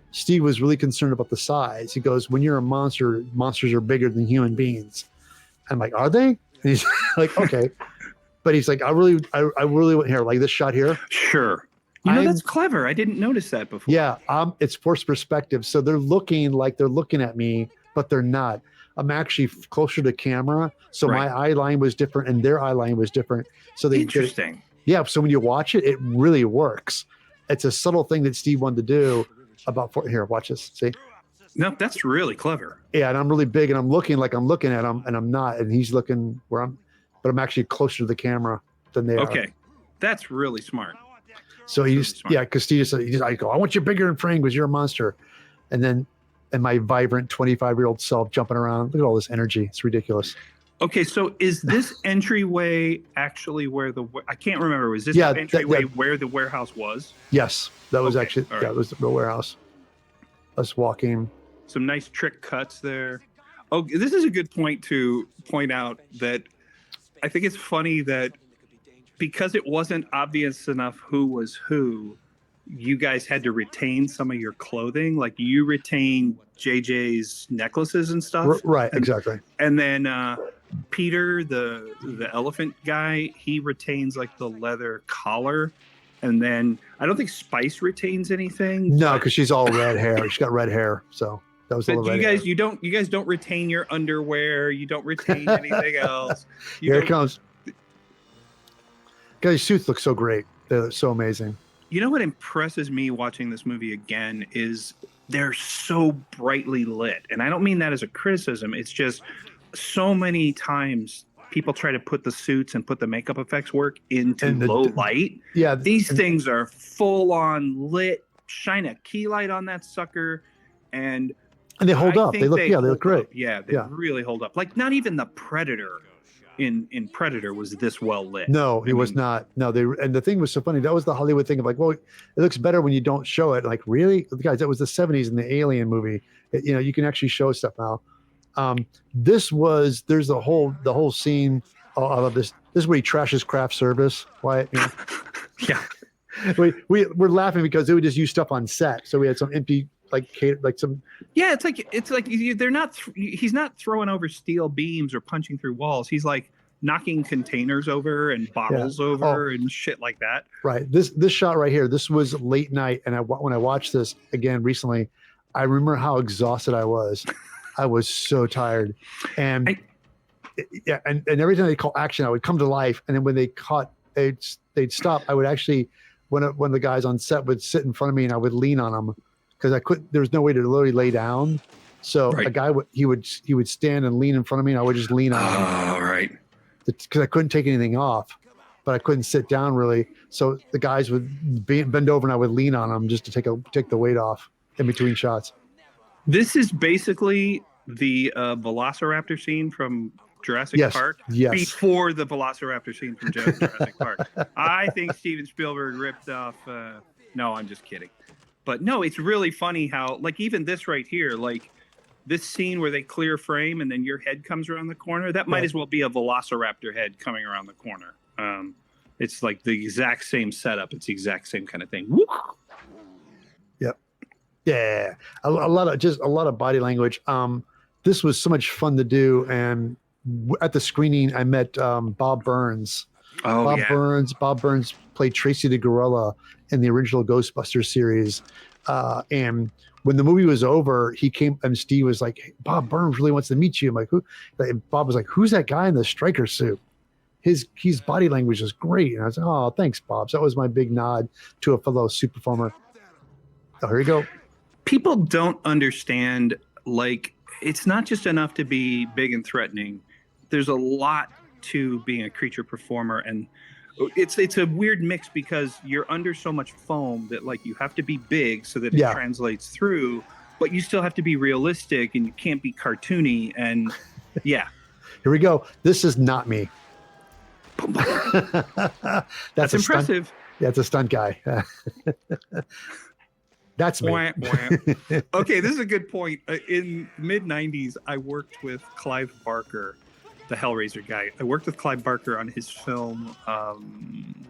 Steve was really concerned about the size. He goes, "When you're a monster, monsters are bigger than human beings." I'm like, "Are they?" And he's like, "Okay," but he's like, "I really want here, like this shot here." Sure, that's clever. I didn't notice that before. Yeah, it's forced perspective, so they're looking like they're looking at me, but they're not. I'm actually closer to camera, so my eye line was different and their eye line was different. So they interesting. Yeah, so when you watch it, it really works. It's a subtle thing that Steve wanted to do. Here, watch this. See? No, that's really clever. Yeah, and I'm really big, and I'm looking like I'm looking at him, and I'm not, and he's looking where but I'm actually closer to the camera than they are. Okay, that's really smart. So because Steve said, I go, "I want you bigger in frame because you're a monster," and my vibrant 25-year-old self jumping around. Look at all this energy. It's ridiculous. Okay, so is this entryway actually where I can't remember. Was this the entryway where the warehouse was? Yes, that was actually, that was the real warehouse. Us walking. Some nice trick cuts there. Oh, this is a good point to point out that I think it's funny that because it wasn't obvious enough who was who, you guys had to retain some of your clothing. Like you retained JJ's necklaces and stuff. Right, exactly. And then Peter, the elephant guy, he retains like the leather collar. And then I don't think Spice retains anything. No, because she's all red hair. She's got red hair. So that was a little red hair. You guys don't retain your underwear. You don't retain anything else. Here it comes. Guys, suits look so great. They're so amazing. You know what impresses me watching this movie again is they're so brightly lit. And I don't mean that as a criticism. It's just so many times people try to put the suits and put the makeup effects work into low light. Yeah. These things are full on lit, shine a key light on that sucker, and they hold I up. think They look hold great. up. Yeah, they really hold up. Like not even the Predator in Predator was this well lit. No, he was not. No, and the thing was so funny. That was the Hollywood thing of like, well, it looks better when you don't show it. Like, really, guys, that was the '70s in the Alien movie. You can actually show stuff now. There's the whole scene. Oh, I love this. This is where he trashes craft service. Wyatt. Yeah. We're laughing because they would just use stuff on set. So we had some empty some. Yeah, it's like they're not. He's not throwing over steel beams or punching through walls. He's like knocking containers over and bottles over and shit like that. Right. This shot right here. This was late night, and when I watched this again recently, I remember how exhausted I was. I was so tired, and every time they call action, I would come to life. And then when they'd stop. I would actually, one of the guys on set would sit in front of me, and I would lean on him because I couldn't. There was no way to literally lay down. So a guy he would stand and lean in front of me, and I would just lean on him. Oh, right. Because I couldn't take anything off, but I couldn't sit down really. So the guys would bend over, and I would lean on them just to take the weight off in between shots. This is basically the Velociraptor scene from Jurassic Park. Yes. Before the Velociraptor scene from Jurassic Park. I think Steven Spielberg ripped off. No, I'm just kidding. But no, it's really funny how, like, even this right here, like this scene where they clear frame and then your head comes around the corner, that might as well be a Velociraptor head coming around the corner. It's like the exact same setup. It's the exact same kind of thing. Woo! Yep. Yeah. A lot of body language. This was so much fun to do. And at the screening, I met Bob Burns. Bob Burns played Tracy the Gorilla in the original Ghostbusters series. And when the movie was over, he came and Steve was like, hey, Bob Burns really wants to meet you. I'm like, who? And Bob was like, who's that guy in the striker suit? His body language is great. And I was like, oh, thanks, Bob. So that was my big nod to a fellow super performer. Oh, here you go. People don't understand, like, it's not just enough to be big and threatening. There's a lot to being a creature performer, and it's a weird mix because you're under so much foam that, like, you have to be big so that it translates through, but you still have to be realistic and you can't be cartoony. And here we go. This is not me. That's impressive. Stunt. Yeah, it's a stunt guy. That's me. Okay, this is a good point. In mid 90s, I worked with Clive Barker, the Hellraiser guy. I worked with Clive Barker on his film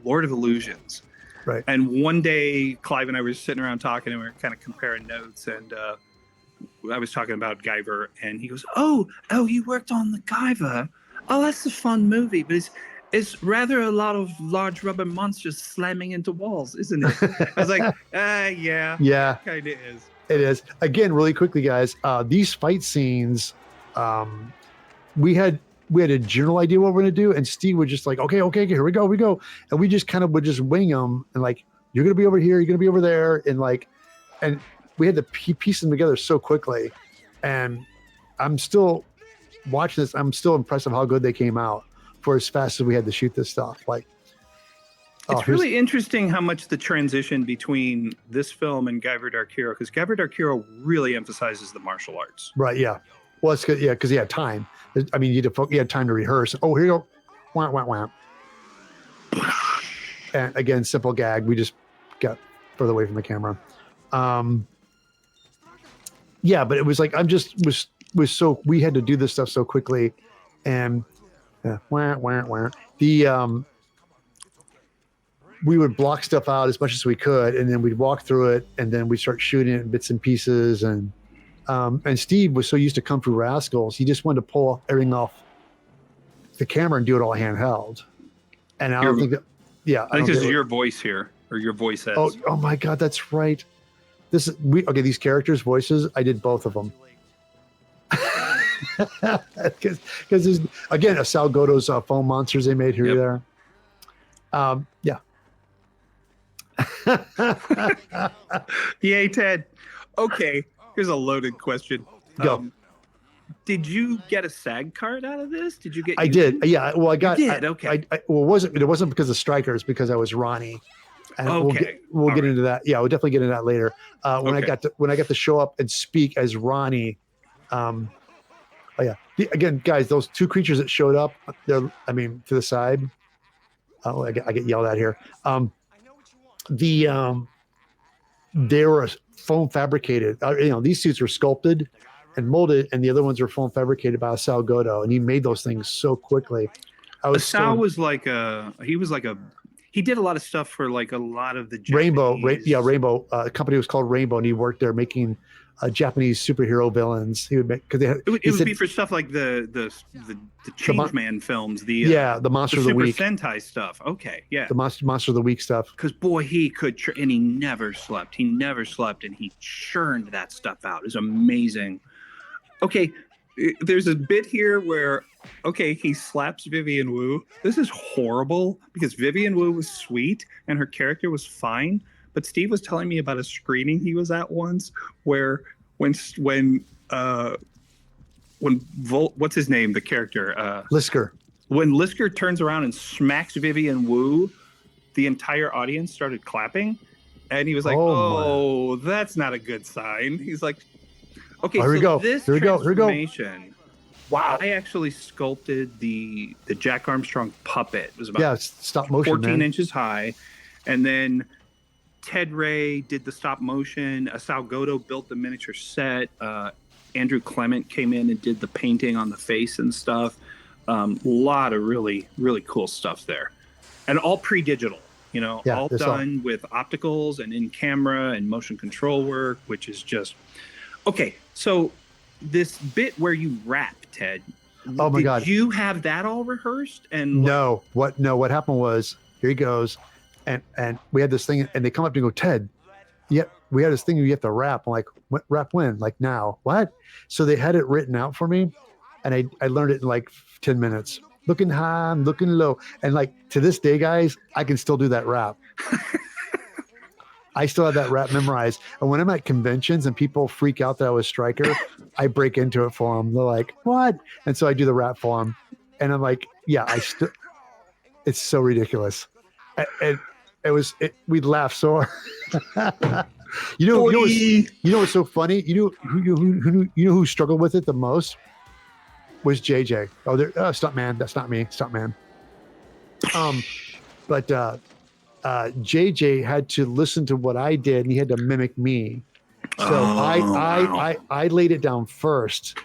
Lord of Illusions. Right. And one day, Clive and I were sitting around talking, and we were kind of comparing notes. And I was talking about Guyver, and he goes, "Oh, you worked on the Guyver? Oh, that's a fun movie, but it's rather a lot of large rubber monsters slamming into walls, isn't it?" I was like, yeah. Yeah. Kind of is. It is. Again, really quickly, guys, these fight scenes, we had a general idea what we're going to do, and Steve would just like, okay, here we go. And we just kind of would just wing them, and like, you're going to be over here, you're going to be over there, and we had to piece them together so quickly. And I'm still watching this. I'm still impressed with how good they came out for as fast as we had to shoot this stuff. Like, it's really interesting how much the transition between this film and Guyver Dark Hero, because Guyver Dark Hero really emphasizes the martial arts. Right. Yeah. Well, it's good. Yeah. Because he had time. I mean, you had time to rehearse. Oh, here you go. Wah, wah, wah. And again, simple gag. We just got further away from the camera. Yeah, but it was like, was so, we had to do this stuff so quickly, and wah, wah, wah. We would block stuff out as much as we could, and then we'd walk through it, and then we'd start shooting it in bits and pieces. And Steve was so used to Kung Fu Rascals, he just wanted to pull everything off the camera and do it all handheld. And I don't think that, I think this is your voice here, or your voice heads. Oh my God, that's right. These characters' voices, I did both of them. Because there's, again, a Sal Goto's foam monsters they made here. Yeah. Yay, Ted. Okay, here's a loaded question. Go. Did you get a SAG card out of this? Did you get? I did. Yeah. Well, I got. You did. Okay. Well, it wasn't because of strikers, because I was Ronnie. And Okay. we'll get right. into that. Yeah, we'll definitely get into that later. When Okay. I got to show up and speak as Ronnie. Oh yeah. Again, guys, those two creatures that showed up, to the side. Oh, I get yelled at here. They were foam fabricated. These suits were sculpted and molded, and the other ones were foam fabricated by Sal Godo, and he made those things so quickly. Sal was like he did a lot of stuff for like a lot of the Rainbow. Japanese. Rainbow. A company was called Rainbow, and he worked there making Japanese superhero villains. He would make because It would be for stuff like the Changeman films, the Monster of the Super Week, Sentai stuff. Okay, yeah, the Monster of the Week stuff. because boy, he could, and he never slept. He never slept, and he churned that stuff out. It was amazing. Okay, there's a bit here where, he slaps Vivian Wu. This is horrible because Vivian Wu was sweet and her character was fine. But Steve was telling me about a screening he was at once where what's his name, the character? Lisker. When Lisker turns around and smacks Vivian Wu, the entire audience started clapping. And he was like, oh that's not a good sign. He's like, okay, here we go. This Here we go. transformation, Wow. I actually sculpted the Jack Armstrong puppet. It was about Stop motion, 14 man. inches high. And then Ted Ray did the stop motion. Sal Godo built the miniature set. Andrew Clement came in and did the painting on the face and stuff. A lot of really, really cool stuff there. And all pre-digital, all done with opticals and in camera and motion control work, which is just... Okay, so this bit where you rap, Ted. Oh my God! Did you have that all rehearsed? And No. What happened was, here he goes, and we had this thing, and they come up to go, Ted, yeah, we had this thing you have to rap. I'm like, what, rap when? Like now? What? So they had it written out for me, and I learned it in like 10 minutes. Looking high, I'm looking low, and like to this day, guys, I can still do that rap. I still have that rap memorized. And when I'm at conventions and people freak out that I was Stryker, I break into it for them. They're like, what? And so I do the rap for them. And I'm like, yeah, it's so ridiculous. We'd laugh so hard. you know what's so funny? You know who struggled with it the most? Was JJ. Stuntman. That's not me. Stuntman. But JJ had to listen to what I did, and he had to mimic me. So I laid it down first,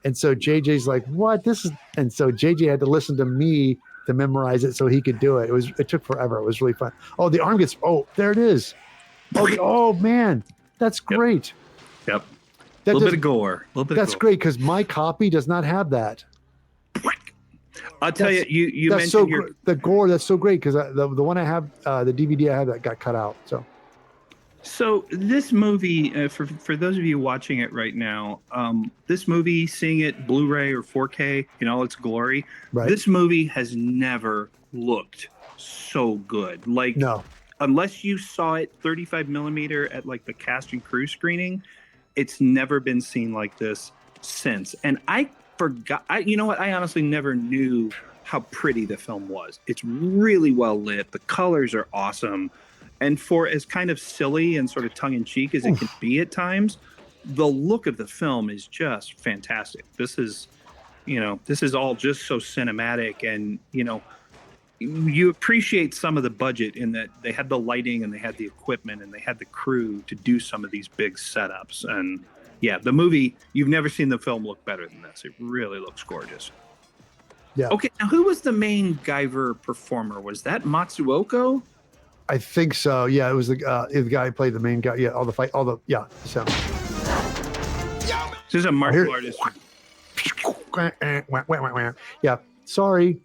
and so JJ's like, "What? This is?" And so JJ had to listen to me to memorize it so he could do it. It took forever. It was really fun. Oh, the arm gets. Oh, there it is. Oh man, that's great. Yep. A little bit of gore. That's great because my copy does not have that. I'll tell you. You that's mentioned the gore. That's so great because the one I have, the DVD I have that got cut out. So this movie, for those of you watching it right now, this movie, seeing it Blu-ray or 4K in all its glory, right. This movie has never looked so good. Like, no, unless you saw it 35 millimeter at like the cast and crew screening, it's never been seen like this since. And I forgot. You know what? I honestly never knew how pretty the film was. It's really well lit. The colors are awesome. And for as kind of silly and sort of tongue-in-cheek as it can be at times, the look of the film is just fantastic. This is all just so cinematic, and you appreciate some of the budget in that they had the lighting and they had the equipment and they had the crew to do some of these big setups. And yeah, the movie, you've never seen the film look better than this. It really looks gorgeous. Yeah. Okay, now who was the main Guyver performer? Was that Matsuoko? I think so. Yeah, it was the guy who played the main guy. Yeah, So This is a martial artist. Yeah, sorry.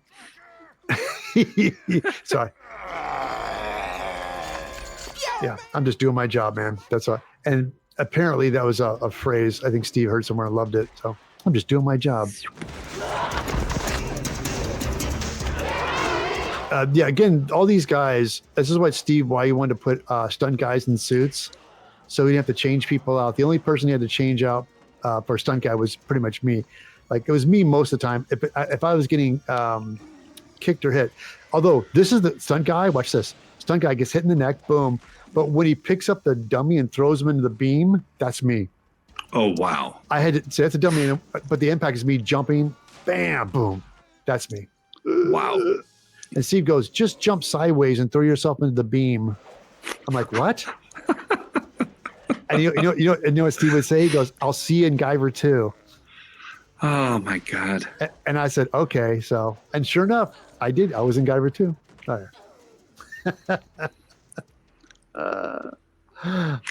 Sorry. Yeah, I'm just doing my job, man. That's all. And apparently that was a phrase I think Steve heard somewhere and loved it. So I'm just doing my job. Again, all these guys, this is why he wanted to put stunt guys in suits. So he didn't have to change people out. The only person he had to change out for a stunt guy was pretty much me. Like, it was me most of the time. If I was getting kicked or hit, Although this is the stunt guy. Watch this. Stunt guy gets hit in the neck. Boom. But when he picks up the dummy and throws him into the beam, that's me. Oh, wow. I had to say that's a dummy, but the impact is me jumping. Bam, boom. That's me. Wow. And Steve goes, just jump sideways and throw yourself into the beam. I'm like, what? And you know what Steve would say? He goes, I'll see you in Guyver 2. Oh, my God. And I said, okay. So, and sure enough, I did. I was in Guyver 2. Oh, yeah.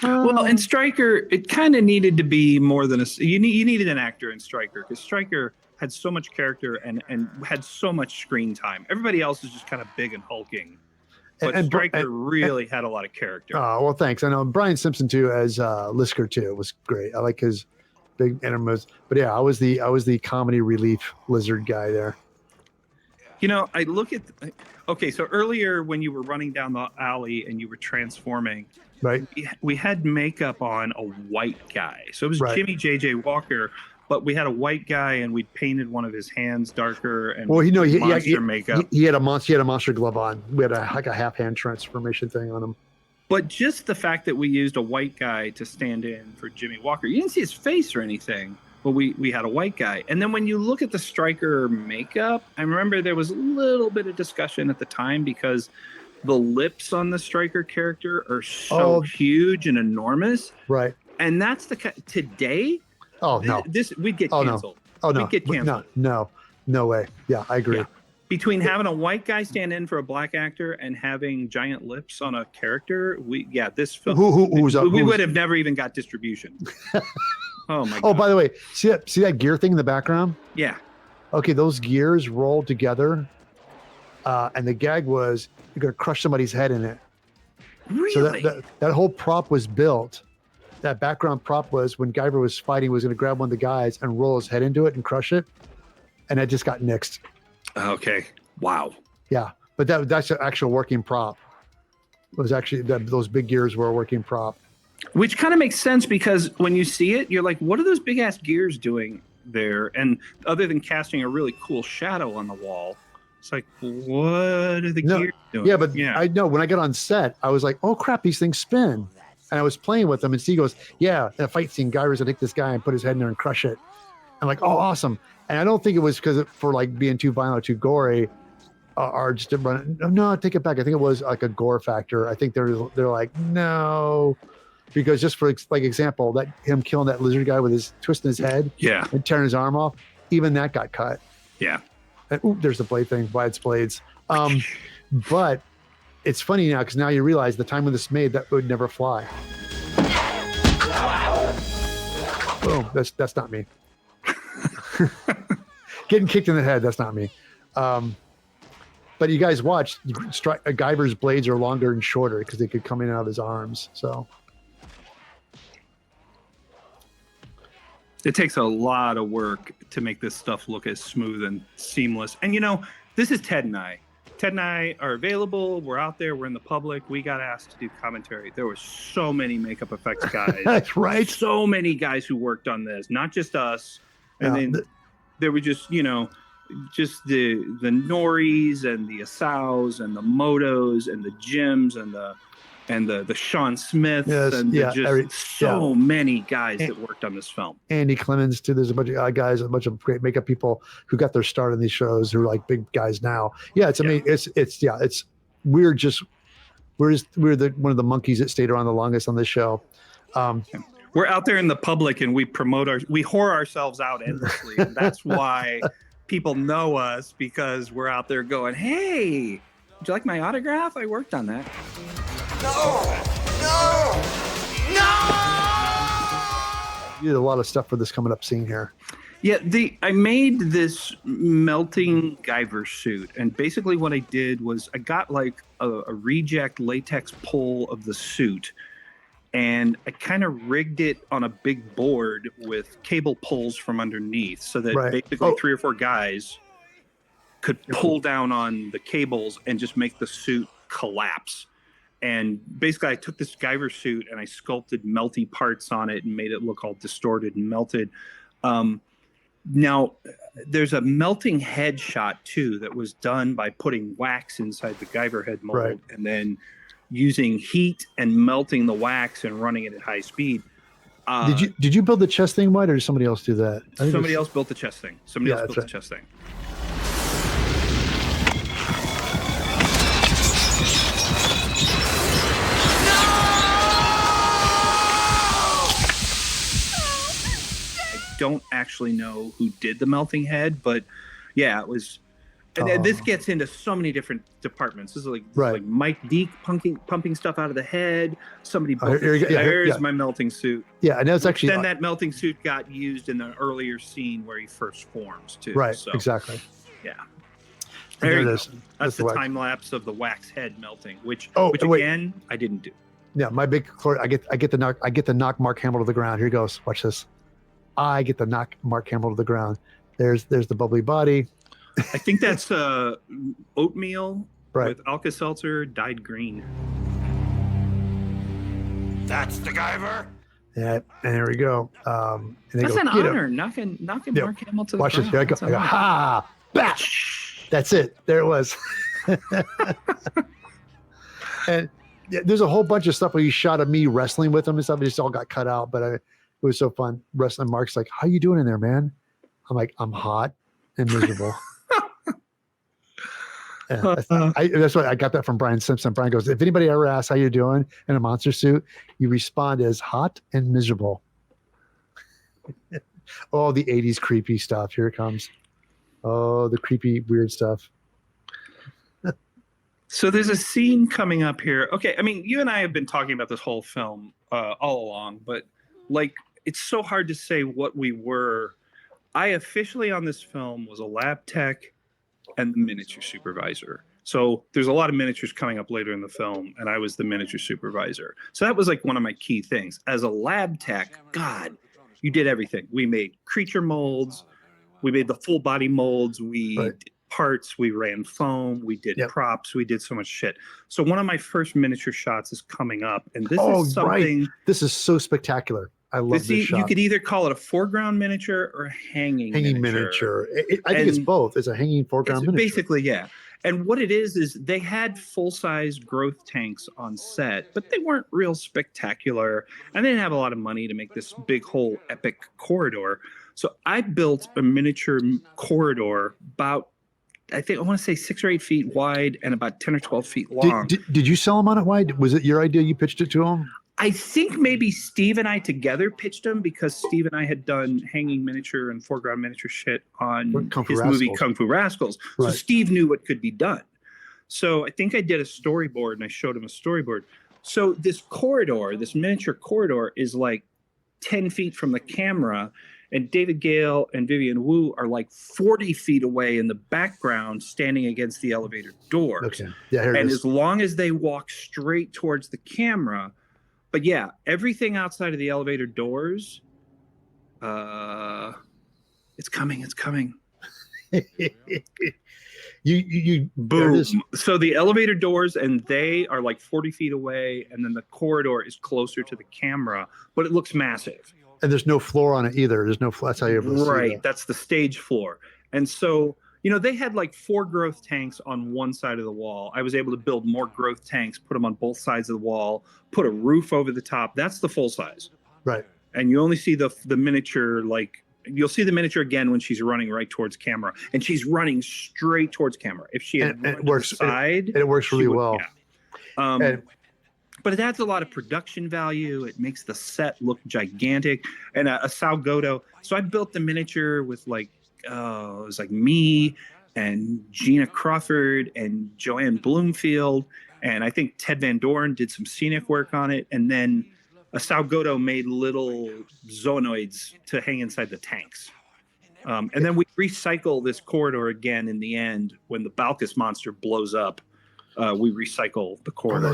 Well, in Stryker, it kind of needed to be more than you needed an actor in Stryker, because Stryker had so much character and had so much screen time. Everybody else is just kind of big and hulking, but Stryker really had a lot of character. Oh, well, thanks. I know Brian Simpson too as Lisker too was great. I like his big enemas. But yeah, I was the comedy relief lizard guy there. You know, I look at okay. So earlier when you were running down the alley and you were transforming, right? We had makeup on a white guy, so it was right. Jimmy J.J. Walker. But we had a white guy, and we painted one of his hands darker. And well, monster makeup. He had a monster glove on. We had like a half hand transformation thing on him. But just the fact that we used a white guy to stand in for Jimmy Walker, you didn't see his face or anything, but we had a white guy. And then when you look at the Stryker makeup, I remember there was a little bit of discussion at the time because the lips on the Stryker character are so huge and enormous. Right. And that's today. Oh no! We'd get canceled. Oh no! We'd get canceled. No way. Yeah, I agree. Yeah. Between having a white guy stand in for a black actor and having giant lips on a character, this film we would have never even got distribution. Oh my God! Oh, by the way, see that gear thing in the background? Yeah. Okay, those gears rolled together, and the gag was you're gonna crush somebody's head in it. Really? So that whole prop was built. That background prop was when Guyver was fighting, was going to grab one of the guys and roll his head into it and crush it, and it just got nixed. Okay. Wow. Yeah, but that's an actual working prop. It was actually those big gears were a working prop. Which kind of makes sense because when you see it, you're like, what are those big ass gears doing there? And other than casting a really cool shadow on the wall, it's like, what are the gears doing? Yeah, but I know when I got on set, I was like, oh crap, these things spin. And I was playing with them, and Steve goes, yeah, in a fight scene, Guyver's gonna take this guy and put his head in there and crush it. I'm like, oh, awesome. And I don't think it was for like being too violent, too gory, or just to run. No, take it back. I think it was like a gore factor. I think they're like, no, because just for like example, that him killing that lizard guy with his twisting his head, and tearing his arm off, even that got cut. Yeah. And there's the blade thing, Wyatt's blades. But it's funny now because now you realize the time when this made that would never fly. Boom. That's not me. Getting kicked in the head. That's not me. But you guys watch. Guyver's blades are longer and shorter because they could come in and out of his arms. So it takes a lot of work to make this stuff look as smooth and seamless. And this is Ted and I. Ted and I are available. We're out there. We're in the public. We got asked to do commentary. There were so many makeup effects guys. That's right. So many guys who worked on this, not just us. And then there were just the Noris and the Asaus and the Motos and the Jims and the Sean Smiths many guys that worked on this film. Andy Clemens too. There's a bunch of guys, a bunch of great makeup people who got their start in these shows who are like big guys now. Yeah, it's amazing. We're one of the monkeys that stayed around the longest on this show. We're out there in the public and we whore ourselves out endlessly. And that's why people know us, because we're out there going, hey, would you like my autograph? I worked on that. No! You did a lot of stuff for this coming up scene here. Yeah, I made this melting Guyver suit, and basically what I did was I got like a reject latex pole of the suit, and I kind of rigged it on a big board with cable pulls from underneath, so that basically 3 or 4 guys could pull down on the cables and just make the suit collapse. And basically, I took this Guyver suit and I sculpted melty parts on it and made it look all distorted and melted. Now, there's a melting head shot too that was done by putting wax inside the Guyver head mold Right. and then using heat and melting the wax and running it at high speed. Did you build the chest thing, White, or did somebody else do that? I think Somebody else built the chest thing. Somebody Yeah, else built that's the chest thing. I don't actually know who did the melting head, but yeah, it was. And this gets into so many different departments. This is like Mike Deke pumping stuff out of the head. Somebody built there's my melting suit. Yeah, and that's actually then that melting suit got used in the earlier scene where he first forms too. right. So, Exactly. Yeah. There There it you is. go. That's That's the the wax. time lapse of the wax head melting, which wait. again I didn't do. Yeah, my big I get the knock Mark Hamill to the ground. Here he goes. Watch this. I get the knock Mark Hamill to the ground. There's the bubbly body. I think that's oatmeal Right. with Alka-Seltzer dyed green. That's the Guyver. Yeah, and there we go. And they That's go, an "Get him." honor, knocking Yeah. Mark Hamill to the Watch this. ground. Here I go. That's I an go, honor. ha! Bash! That's it. There it was. And yeah, there's a whole bunch of stuff where he shot of me wrestling with him and stuff. It just all got cut out, but it was so fun. Wrestling. Mark's like, "How you doing in there, man?" I'm like, "I'm hot and miserable." Yeah, that's what I got that from Brian Simpson. Brian goes, "If anybody ever asks how you're doing in a monster suit, you respond as hot and miserable." Oh, the 80s creepy stuff. Here it comes. Oh, the creepy, weird stuff. So there's a scene coming up here. Okay, I mean, you and I have been talking about this whole film all along, but like, it's so hard to say what we were. I officially on this film was a lab tech and the miniature supervisor. So there's a lot of miniatures coming up later in the film, and I was the miniature supervisor. So that was like one of my key things. As a lab tech, God, you did everything. We made creature molds, we made the full body molds, we did parts, we ran foam, we did props, we did so much shit. So one of my first miniature shots is coming up, and this is something. Right. This is so spectacular. I love this shot. You could either call it a foreground miniature or a hanging miniature. I think it's both. It's a hanging foreground miniature. Basically, yeah. And what it is they had full-size growth tanks on set, but they weren't real spectacular. And they didn't have a lot of money to make this big whole epic corridor. So I built a miniature corridor about, I want to say 6 or 8 feet wide and about 10 or 12 feet long. Did you sell them on it wide? Was it your idea? You pitched it to them? I think maybe Steve and I together pitched them because Steve and I had done hanging miniature and foreground miniature shit on his movie Kung Fu Rascals. Right. So Steve knew what could be done. So I think I did a storyboard and I showed him a storyboard. So this corridor, this miniature corridor is like 10 feet from the camera, and David Gale and Vivian Wu are like 40 feet away in the background standing against the elevator doors. Okay. Yeah, here it and is. as long as they walk straight towards the camera, but yeah, everything outside of the elevator doors, it's coming. you boom. So the elevator doors, and they are like 40 feet away, and then the corridor is closer to the camera, but it looks massive. And there's no floor on it either. There's no floor. That's how you ever see Right. that. That's the stage floor. And so, they had like 4 growth tanks on one side of the wall. I was able to build more growth tanks, put them on both sides of the wall, put a roof over the top. That's the full size. Right. And you only see the miniature, like, you'll see the miniature again when she's running right towards camera, and she's running straight towards camera. If she had it works to the side, it works really well. Yeah. But it adds a lot of production value. It makes the set look gigantic. And a Salgado. So I built the miniature with like, it was like me and Gina Crawford and Joanne Bloomfield. And I think Ted Van Doren did some scenic work on it. And then a Salgado made little zoonoids to hang inside the tanks. And then we recycle this corridor again in the end when the Balkus monster blows up. We recycle the corridor.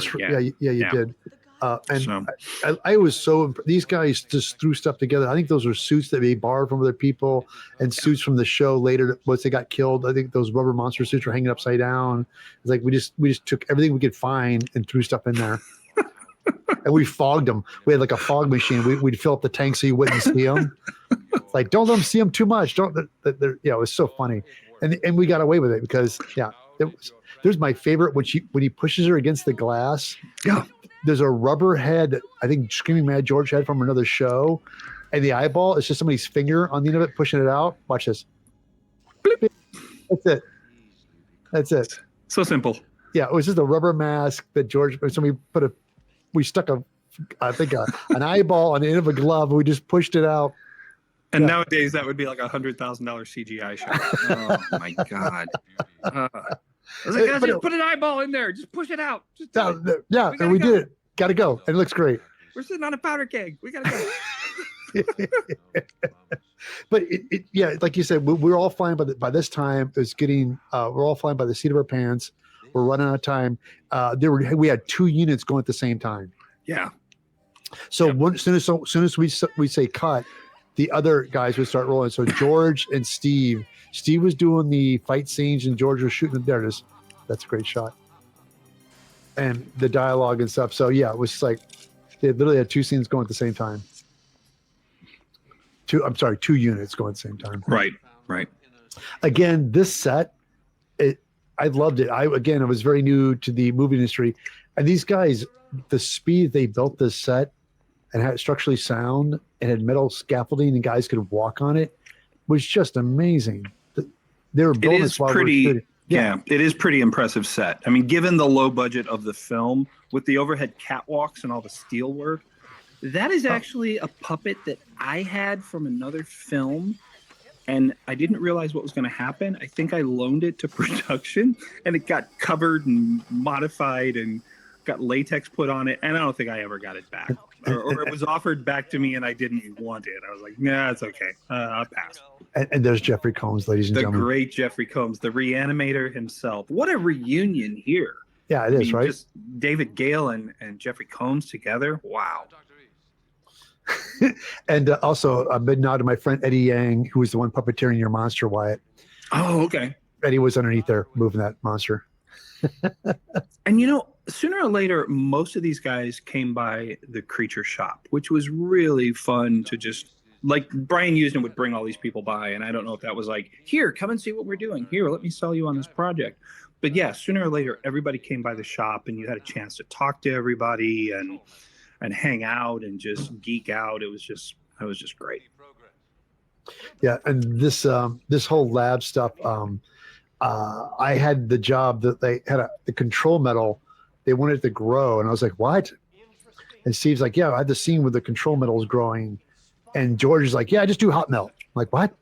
You did. And I was so these guys just threw stuff together. I think those were suits that they borrowed from other people and suits from the show later once they got killed. I think those rubber monster suits were hanging upside down. It's like we just took everything we could find and threw stuff in there. and we fogged them. We had like a fog machine. We'd fill up the tank so you wouldn't see them. Like, don't let them see them too much. Don't. It was so funny, and we got away with it because there's my favorite when he pushes her against the glass. Yeah. There's a rubber head that I think Screaming Mad George had from another show, and the eyeball is just somebody's finger on the end of it pushing it out. Watch this. That's it. So simple. Yeah, it was just a rubber mask that George. We stuck an eyeball on the end of a glove, and we just pushed it out. And nowadays that would be like $100,000 CGI shot. Oh my god! I was like, guys, just put an eyeball in there. Just push it out. Just and we did it. Got to go, and it looks great. We're sitting on a powder keg. We gotta go. But like you said, we're all flying by this time. It's getting we're all flying by the seat of our pants. We're running out of time. We had 2 units going at the same time. Yeah. So as soon as we say cut, the other guys would start rolling. So George and Steve was doing the fight scenes, and George was shooting. There it is. That's a great shot. And the dialogue and stuff. So yeah, it was like they literally had 2 scenes going at the same time. 2 units going at the same time. Right. Again, this set, I loved it. I was very new to the movie industry, and these guys, the speed they built this set and had it structurally sound and had metal scaffolding and guys could walk on it was just amazing. They were building this while we were shooting. Yeah, it is pretty impressive set. I mean, given the low budget of the film with the overhead catwalks and all the steel work, that is actually a puppet that I had from another film, and I didn't realize what was going to happen. I think I loaned it to production, and it got covered and modified and got latex put on it, and I don't think I ever got it back. Or it was offered back to me, and I didn't want it. I was like, nah, it's okay. I'll pass. And there's Jeffrey Combs, ladies and gentlemen. The great Jeffrey Combs, the Reanimator himself. What a reunion here. Yeah, it is, right? Just David Gale and Jeffrey Combs together. Wow. And also a big nod to my friend Eddie Yang, who was the one puppeteering your monster, Wyatt. Oh, okay. Eddie was underneath there moving that monster. And sooner or later, most of these guys came by the creature shop, which was really fun to just, like, Brian Usna would bring all these people by, and I don't know if that was like, here, come and see what we're doing. Here, let me sell you on this project. But yeah, sooner or later, everybody came by the shop, and you had a chance to talk to everybody and hang out and just geek out. It was just great. Yeah, and this whole lab stuff, I had the job that they had the control metal. They wanted it to grow, and I was like, "What?" And Steve's like, "Yeah, I had the scene where the control metal is growing," and George is like, "Yeah, just do hot melt." I'm like, "What?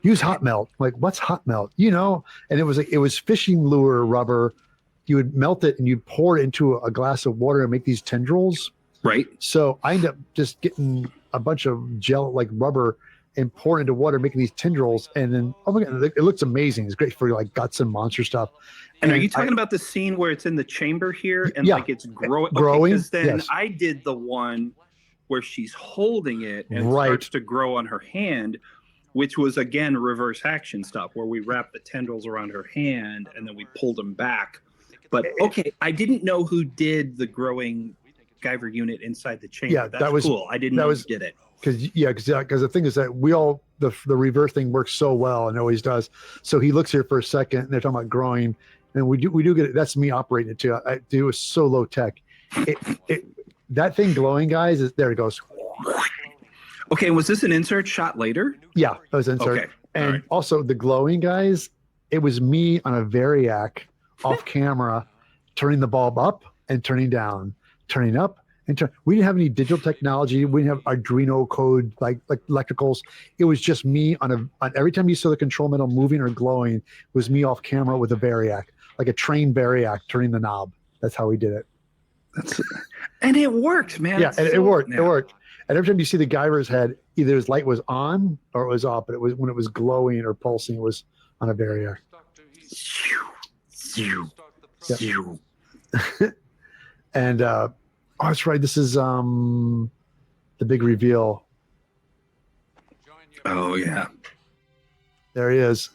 Use hot melt?" I'm like, "What's hot melt?" And it was fishing lure rubber. You would melt it and you'd pour it into a glass of water and make these tendrils. Right. So I ended up just getting a bunch of gel, like rubber, and pouring into water, making these tendrils. And then, oh my God, it looks amazing. It's great for like guts and monster stuff. And are you talking about the scene where it's in the chamber here and like it's growing? Because then I did the one where she's holding it and it starts to grow on her hand, which was, again, reverse action stuff where we wrapped the tendrils around her hand and then we pulled them back. But, okay, I didn't know who did the growing Guyver unit inside the chamber. Yeah, that was cool. I didn't know who did it. Because the thing is that the reverse thing works so well and always does. So he looks here for a second and they're talking about growing, and we do get it. That's me operating it too. It was so low tech. That thing glowing, guys, there it goes. Okay, was this an insert shot later? Yeah, that was insert. Okay. And also the glowing, guys, it was me on a Variac off camera, turning the bulb up and turning down, turning up and turn. We didn't have any digital technology. We didn't have Arduino code like electricals. It was just me on every time you saw the control metal moving or glowing, it was me off camera with a Variac, like a trained Variac turning the knob. That's how we did it. And it worked, man. Yeah, and it worked. It worked. And every time you see the Guyver's head, either his light was on or it was off, but it was when it was glowing or pulsing, it was on a Variac. And that's right. This is the big reveal. Oh yeah, there he is,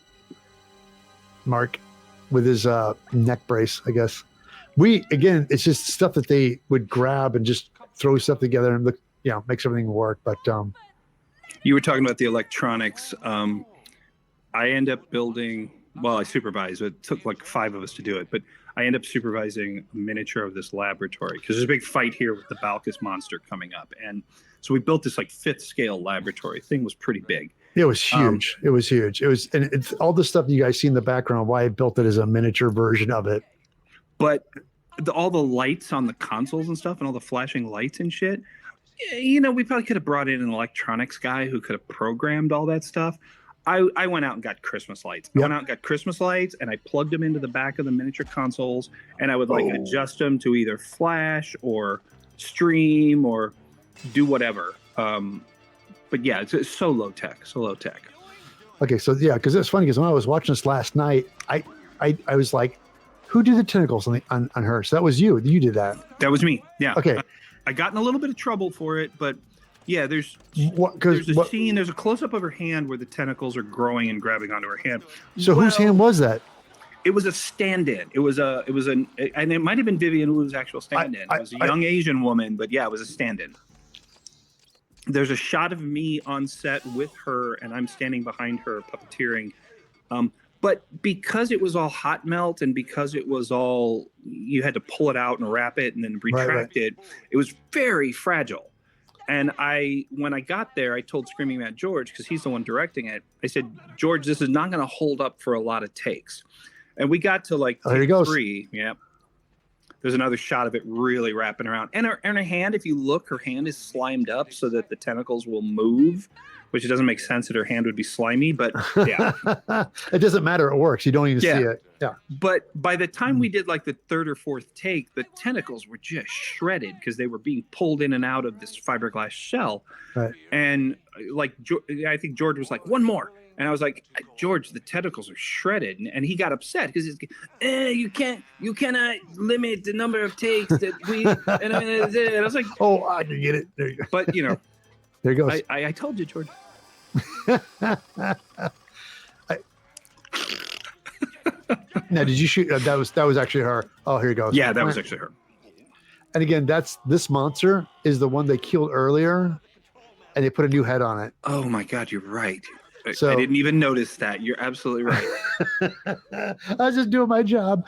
Mark, with his neck brace. I guess it's just stuff that they would grab and just throws stuff together and makes everything work. But You were talking about the electronics. I end up building. Well, I supervise. It took like 5 of us to do it, but I end up supervising a miniature of this laboratory because there's a big fight here with the Balkus monster coming up, and so we built this like 5th scale laboratory. Thing was pretty big. It was huge. It was huge. It was, and it's all the stuff you guys see in the background. Why I built it as a miniature version of it. But all the lights on the consoles and stuff, and all the flashing lights and shit. We probably could have brought in an electronics guy who could have programmed all that stuff. I went out and got Christmas lights. I went out and got Christmas lights, and I plugged them into the back of the miniature consoles, and I would adjust them to either flash or stream or do whatever. But yeah, it's so low tech. Okay, so yeah, because it's funny because when I was watching this last night, I was like, who did the tentacles on her? So that was you. You did that. That was me. Yeah. Okay. I got in a little bit of trouble for it, but yeah, there's a scene. There's a close up of her hand where the tentacles are growing and grabbing onto her hand. So whose hand was that? It was a stand-in. And it might have been Vivian Wu's actual stand-in. It was a young Asian woman, but yeah, it was a stand-in. There's a shot of me on set with her, and I'm standing behind her puppeteering. But because it was all hot melt, and because it was all, you had to pull it out and wrap it and then retract it, it was very fragile. And when I got there, I told Screaming Mad George, because he's the one directing it, I said, George, this is not going to hold up for a lot of takes. And we got to like there he goes. 3. Yeah. There's another shot of it really wrapping around. And her hand, if you look, her hand is slimed up so that the tentacles will move, which it doesn't make sense that her hand would be slimy, but yeah. It doesn't matter. It works. You don't even see it. Yeah. But by the time we did like the 3rd or 4th take, the tentacles were just shredded because they were being pulled in and out of this fiberglass shell. Right. And like, I think George was like, one more. And I was like, George, the tentacles are shredded. And he got upset because he's you cannot limit the number of takes that we, and I was like, oh, I can get it. There you go. But there it goes. I told you, George. Now, did you shoot? That was actually her. Oh, here you go. Yeah, that was actually her. And again, this monster is the one they killed earlier, and they put a new head on it. Oh my God, you're right. So, I didn't even notice that. You're absolutely right. I was just doing my job.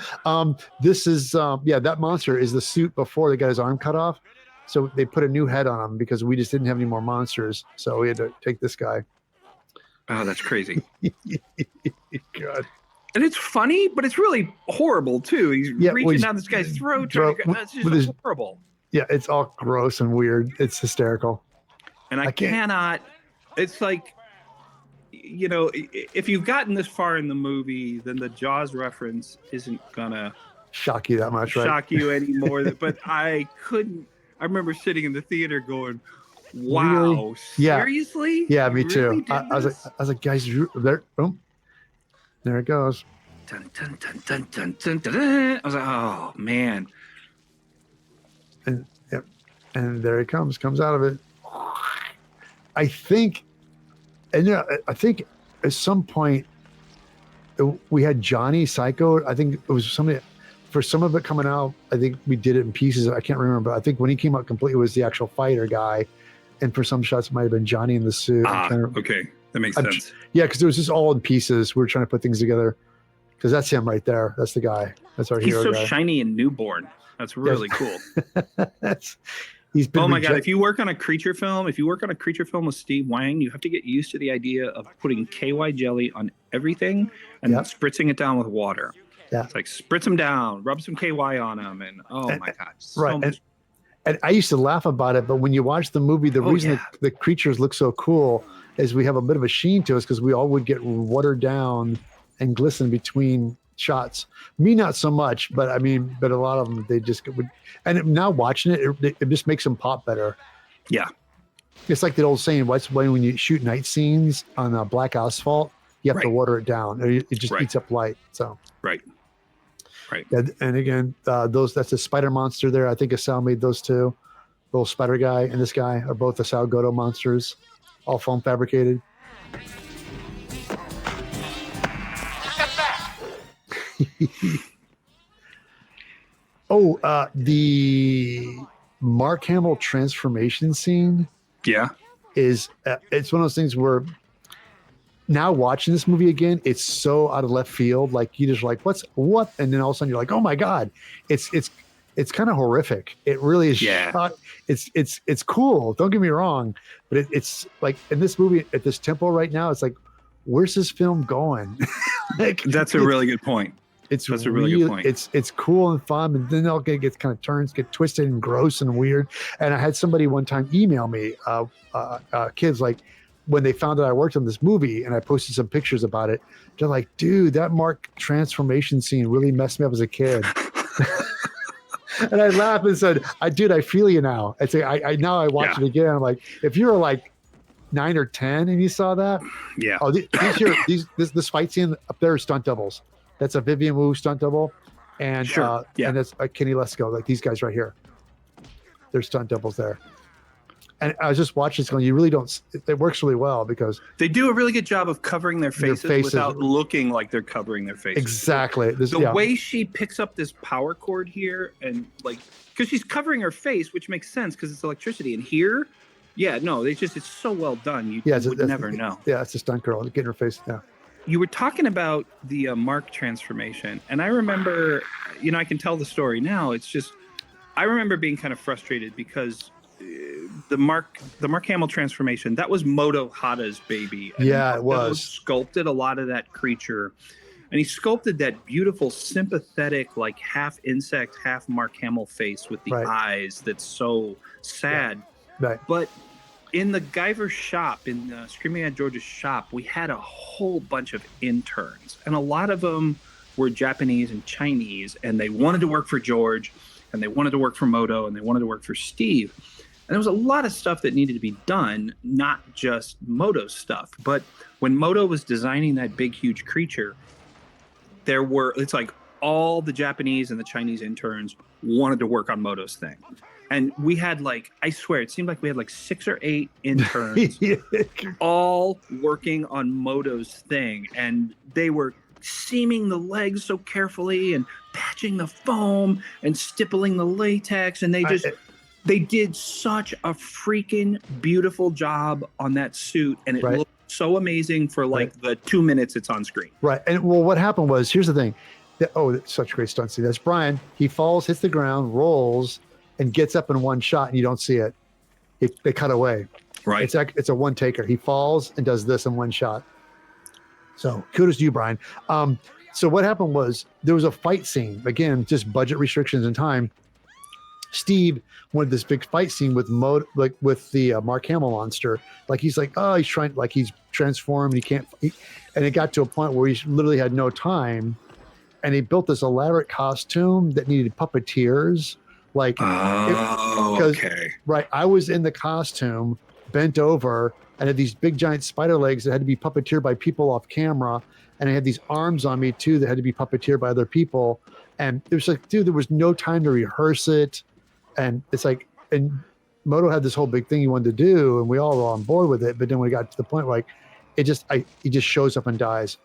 This is that monster is the suit before they got his arm cut off. So they put a new head on him because we just didn't have any more monsters. So we had to take this guy. Oh, that's crazy. God. And it's funny, but it's really horrible too. He's reaching down this guy's throat. That's just horrible. Yeah, it's all gross and weird. It's hysterical. And I cannot. It's like, if you've gotten this far in the movie, then the Jaws reference isn't gonna shock you that much, right? Shock you anymore. But I couldn't. I remember sitting in the theater going, "Wow, really? Seriously?" Yeah, me too. I was like, guys, there, boom, there it goes. Dun, dun, dun, dun, dun, dun, dun, dun. I was like, "Oh man!" And there it comes out of it. I think at some point we had Johnny Psycho. I think it was somebody. For some of it coming out, I think we did it in pieces. I can't remember, but I think when he came out completely, it was the actual fighter guy, and for some shots, it might have been Johnny in the suit. Okay, that makes sense. Yeah, because it was just all in pieces. We were trying to put things together. Because that's him right there. That's the guy. That's our hero. He's so guy. Shiny and newborn. That's really cool. He's been. Oh my God! If you work on a creature film, with Steve Wang, you have to get used to the idea of putting KY jelly on everything and then spritzing it down with water. Yeah. It's like spritz them down, rub some KY on them, and my God. Right. And I used to laugh about it, but when you watch the movie, the reason the creatures look so cool is we have a bit of a sheen to us because we all would get watered down and glisten between shots. Me, not so much, but a lot of them, they just would. And now watching it just makes them pop better. Yeah. It's like the old saying, when you shoot night scenes on black asphalt, you have to water it down. It just eats up light. So. Right. Yeah, and again, that's a spider monster there. I think Asal made those two. The little spider guy and this guy are both Asal Goto monsters, all foam fabricated. Mark Hamill transformation scene Yeah. is it's one of those things where now watching this movie again, it's so out of left field. Like you just like, what? And then all of a sudden you're like, oh my God, it's kind of horrific. It really is. Yeah. It's cool. Don't get me wrong, but it's like in this movie at this tempo right now, it's like, where's this film going? Like, That's a really good point. That's a really good point. It's cool and fun, and then all get kind of turns, get twisted and gross and weird. And I had somebody one time email me, kids, like when they found out I worked on this movie and I posted some pictures about it, they're like, dude, that Mark transformation scene really messed me up as a kid. And I laughed and said, I feel you now. I say, I now I watch it again. I'm like, if you were like 9 or 10 and you saw that, oh, this fight scene up there is stunt doubles. That's a Vivian Wu stunt double, and and that's Kenny Lesko. Like these guys right here, they're stunt doubles there. And I was just watching this going, you really don't. It works really well because they do a really good job of covering their faces without looking like they're covering their faces. Exactly. The way she picks up this power cord here, and like because she's covering her face, which makes sense because it's electricity. And here, it's so well done. You would never know. Yeah, it's a stunt girl getting her face down. You were talking about the Mark transformation, and I remember, I can tell the story now. It's just, I remember being kind of frustrated because the Mark Hamill transformation, that was Moto Hata's baby. And it was. Sculpted a lot of that creature, and he sculpted that beautiful, sympathetic, like half insect, half Mark Hamill face with the eyes that's so sad. Yeah. Right. But in the Guyver shop, in Screaming at George's shop, we had a whole bunch of interns, and a lot of them were Japanese and Chinese, and they wanted to work for George, and they wanted to work for Moto, and they wanted to work for Steve. And there was a lot of stuff that needed to be done, not just Moto stuff. But when Moto was designing that big, huge creature, it's like all the Japanese and the Chinese interns wanted to work on Moto's thing. And we had I swear, it seemed like we had 6 or 8 interns all working on Moto's thing. And they were seaming the legs so carefully and patching the foam and stippling the latex. And they did such a freaking beautiful job on that suit. And it looked so amazing for the 2 minutes it's on screen. Right. And well, what happened was, here's the thing. That's such a great stunt scene. That's Brian. He falls, hits the ground, rolls, and gets up in one shot, and you don't see it. They cut away. Right. It's a one taker. He falls and does this in one shot. So kudos to you, Brian. So what happened was there was a fight scene. Again, just budget restrictions and time. Steve wanted this big fight scene with with the Mark Hamill monster. He's transformed. He can't. And it got to a point where he literally had no time, and he built this elaborate costume that needed puppeteers. Okay. Right. I was in the costume, bent over, and had these big giant spider legs that had to be puppeteered by people off camera. And I had these arms on me too that had to be puppeteered by other people. And it was dude, there was no time to rehearse it. And it's and Moto had this whole big thing he wanted to do, and we all were on board with it. But then we got to the point he just shows up and dies.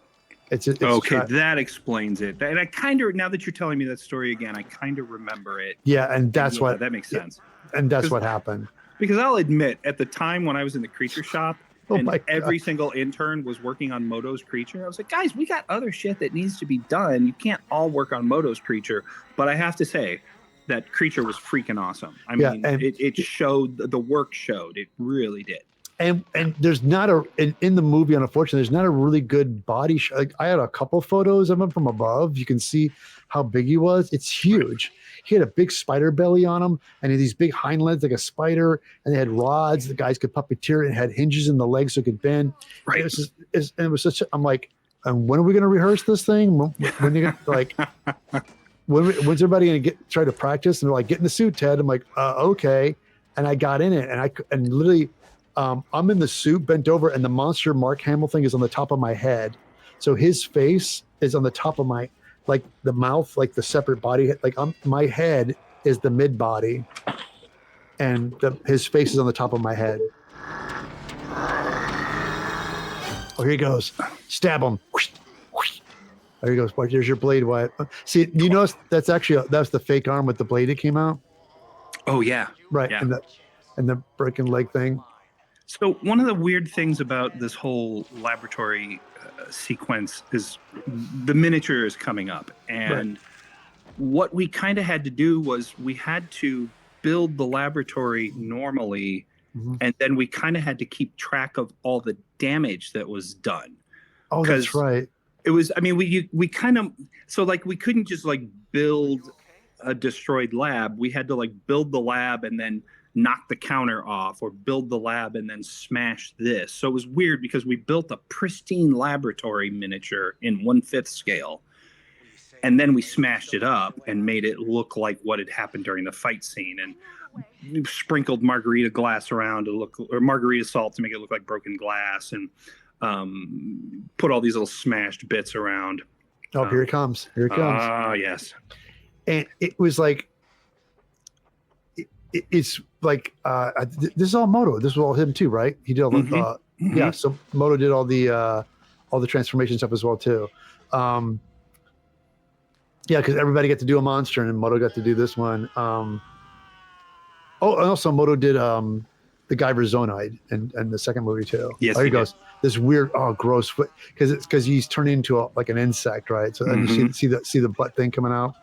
It's okay, that explains it. And I kind of, now that you're telling me that story again, I kind of remember it. Yeah, and that's what that makes sense. And that's what happened. Because I'll admit, at the time when I was in the creature shop, every single intern was working on Moto's creature, I was like, guys, we got other shit that needs to be done. You can't all work on Moto's creature. But I have to say, that creature was freaking awesome. I mean, it showed, the work showed. It really did. And there's not in the movie, unfortunately, there's not a really good body shot. I had a couple photos of him from above. You can see how big he was. It's huge. He had a big spider belly on him, and he had these big hind legs like a spider, and they had rods. The guys could puppeteer it, and had hinges in the legs so it could bend. Right. It was such. I'm like, when are we going to rehearse this thing? When you when's everybody going to try to practice? And they're like, get in the suit, Ted. I'm like, okay. And I got in it, and literally. I'm in the suit bent over, and the monster Mark Hamill thing is on the top of my head. So his face is on the top of my, the mouth, the separate body. My head is the mid body, and his face is on the top of my head. Oh, here he goes. Stab him. There he goes. There's your blade, Wyatt. See, you notice that's the fake arm with the blade that came out? Oh yeah, right? yeah. And the broken leg thing. So one of the weird things about this whole laboratory sequence is the miniature is coming up, and what we kind of had to do was we had to build the laboratory normally, and then we kind of had to keep track of all the damage that was done. Oh, that's right. It was, I mean, we kind of, so like we couldn't just like build a destroyed lab. We had to like build the lab and then knock the counter off, or build the lab and then smash this. So it was weird because we built a pristine laboratory miniature in 1/5 scale, and then we smashed it up and made it look like what had happened during the fight scene, and sprinkled margarita glass around to look, or margarita salt to make it look like broken glass, and put all these little smashed bits around. Oh, here it comes. Here it comes. Ah, yes. And it was like, it's like, this is all Moto. This was all him too, right? He did all the, yeah. So Moto did all the transformation stuff as well too. Yeah, because everybody got to do a monster, and Moto got to do this one. Oh, and also Moto did the Guyver Zonoid and the second movie too. Yes, there he did. goes. This weird, gross foot, because he's turned into like an insect, right? So then you see the butt thing coming out.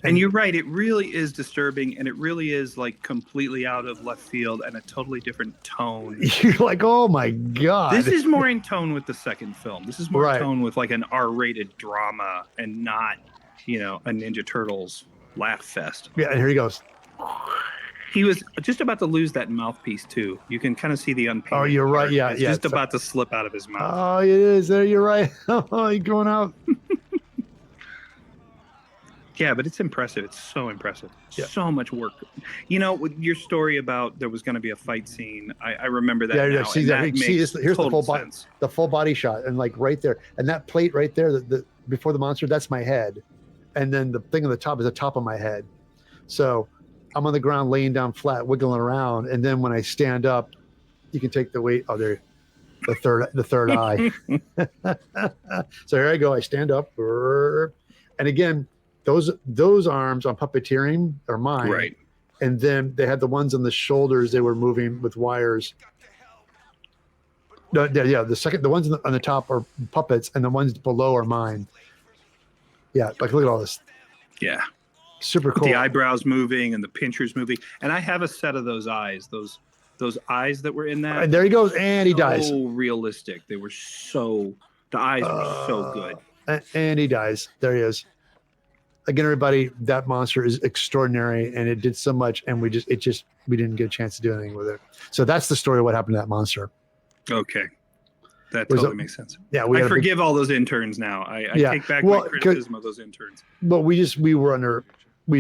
And you're right, it really is disturbing, and it really is like completely out of left field and a totally different tone. You're like, oh my God. This is more in tone with the second film. This is more in tone with like an R-rated drama, and not, a Ninja Turtles laugh fest. Yeah, and here he goes. He was just about to lose that mouthpiece too. You can kind of see the unpainted. Oh, you're right. part. Yeah, It's yeah. just about to slip out of his mouth. Oh, it is. There, you're right. Oh, he's going out. Yeah, but it's impressive. It's so impressive. Yeah. So much work. With your story about there was going to be a fight scene, I remember that. Yeah, now, see and that. that See makes this. Here's the total full body, sense. the full body shot, and like right there, and that plate right there, the before the monster, that's my head, and then the thing on the top is the top of my head. So I'm on the ground, laying down flat, wiggling around, and then when I stand up, you can take the weight. Oh, there, the third eye. So here I go. I stand up, and again, those arms on puppeteering are mine. Right. And then they had the ones on the shoulders. They were moving with wires. No, yeah. The ones on the top are puppets, and the ones below are mine. Yeah, like look at all this. Yeah. Super cool. The eyebrows moving and the pinchers moving, and I have a set of those eyes. Those eyes that were in that. And there he goes, and he dies. So realistic. They were the eyes were so good. And he dies. There he is. Again, everybody, that monster is extraordinary, and it did so much, and we didn't get a chance to do anything with it. So that's the story of what happened to that monster. Okay. That totally makes sense. Yeah, I forgive all those interns now. I take back my criticism of those interns. But we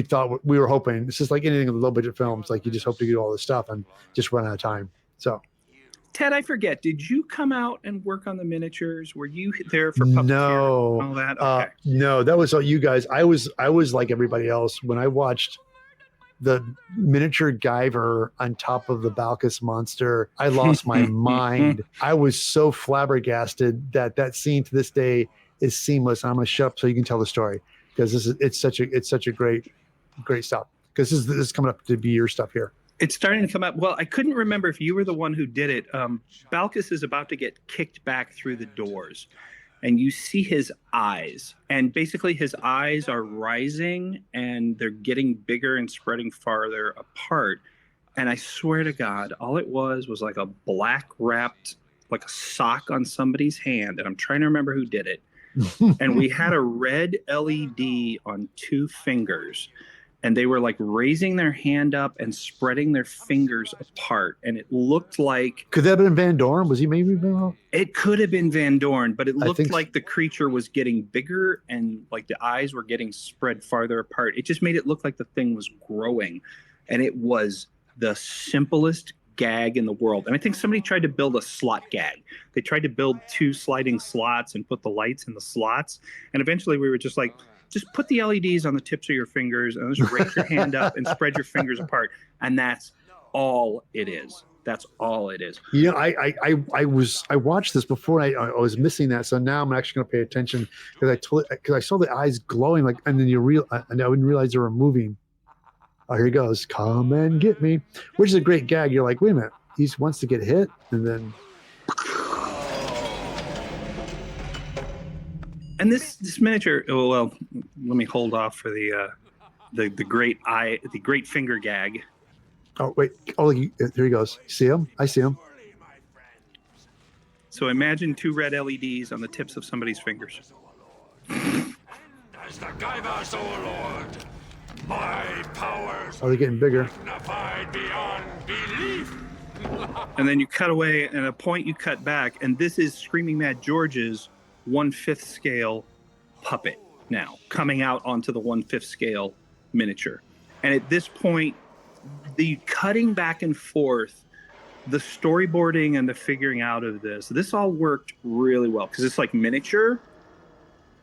thought we were hoping, it's just like anything with low budget films, like you just hope to get all this stuff and just run out of time. So Ted, I forget, did you come out and work on the miniatures? Were you there for puppeteer? No. All that? Okay. No, that was all you guys. I was like everybody else when I watched the miniature Guyver on top of the Balkus monster. I lost my mind. I was so flabbergasted that scene to this day is seamless. I'm going to shut up so you can tell the story, because it's such a great stuff. Because this is coming up to be your stuff here. It's starting to come up. Well, I couldn't remember if you were the one who did it. Balkus is about to get kicked back through the doors, and you see his eyes. And basically his eyes are rising, and they're getting bigger and spreading farther apart. And I swear to God, all it was like a black wrapped, like a sock on somebody's hand. And I'm trying to remember who did it. And we had a red LED on 2 fingers. And they were like raising their hand up and spreading their fingers apart. And it looked like... Could that have been Van Dorn? Was he maybe? It could have been Van Dorn, but it looked like the creature was getting bigger, and like the eyes were getting spread farther apart. It just made it look like the thing was growing. And it was the simplest gag in the world. And I think somebody tried to build a slot gag. They tried to build 2 sliding slots and put the lights in the slots. And eventually we were just like, just put the LEDs on the tips of your fingers and just raise your hand up and spread your fingers apart. And that's all it is. That's all it is. You know, I watched this before. I was missing that, so now I'm actually going to pay attention because I saw the eyes glowing, like, and then I didn't realize they were moving. Oh, here he goes. Come and get me, which is a great gag. You're like, wait a minute, he wants to get hit, and then. And this miniature. Oh, well, let me hold off for the great finger gag. Oh wait! Oh, here he goes. You see him? I see him. So imagine 2 red LEDs on the tips of somebody's fingers. As the Guyver's overlord, my powers Oh, they're getting bigger. magnified beyond belief. And then you cut away, and at a point you cut back, and this is Screaming Mad George's 1/5 scale puppet now coming out onto the 1/5 scale miniature. And at this point, the cutting back and forth, the storyboarding and the figuring out of this all worked really well because it's like miniature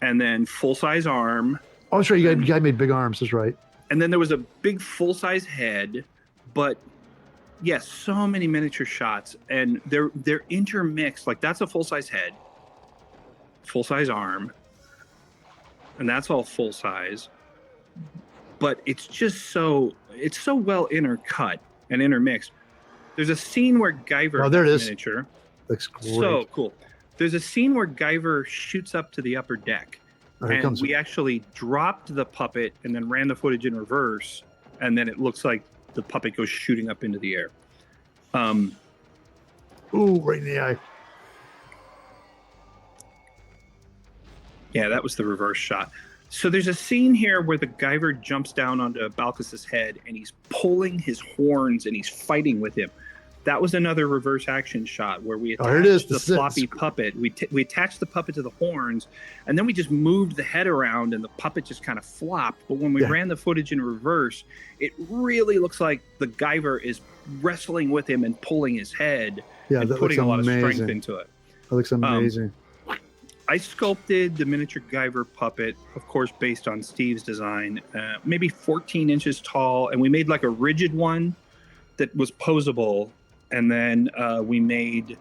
and then full-size arm. Oh, that's right. You guys made big arms. That's right. And then there was a big full-size head, but yes, so many miniature shots, and they're intermixed. Like that's a full-size head, full-size arm, and that's all full-size. But it's so well intercut and intermixed. There's a scene where Guyver, oh, there it is. Miniature. Looks great. So cool. There's a scene where Guyver shoots up to the upper deck. Oh, here And comes we actually dropped the puppet and then ran the footage in reverse. And then it looks like the puppet goes shooting up into the air. Ooh, right in the eye. Yeah, that was the reverse shot. So there's a scene here where the Guyver jumps down onto Balkus's head and he's pulling his horns and he's fighting with him. That was another reverse action shot where we Oh, here it is. attached the floppy puppet. We attached the puppet to the horns, and then we just moved the head around, and the puppet just kind of flopped. But when we ran the footage in reverse, it really looks like the Guyver is wrestling with him and pulling his head and that putting looks a lot of strength amazing. into it. That looks amazing. I sculpted the miniature Guyver puppet, of course, based on Steve's design, maybe 14 inches tall, and we made like a rigid one that was posable. And then we made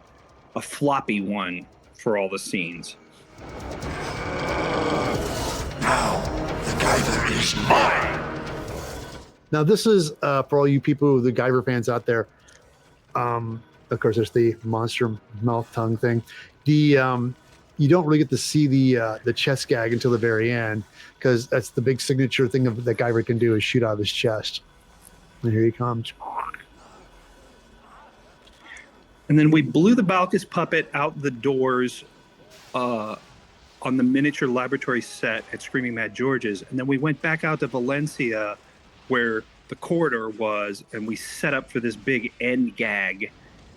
a floppy one for all the scenes. Now, the Guyver is mine. Now, this is for all you people, the Guyver fans out there. Of course, there's the monster mouth tongue thing. You don't really get to see the chest gag until the very end, because that's the big signature thing that Guyver can do is shoot out of his chest. And here he comes. And then we blew the Balkus puppet out the doors on the miniature laboratory set at Screaming Mad George's. And then we went back out to Valencia where the corridor was, and we set up for this big end gag.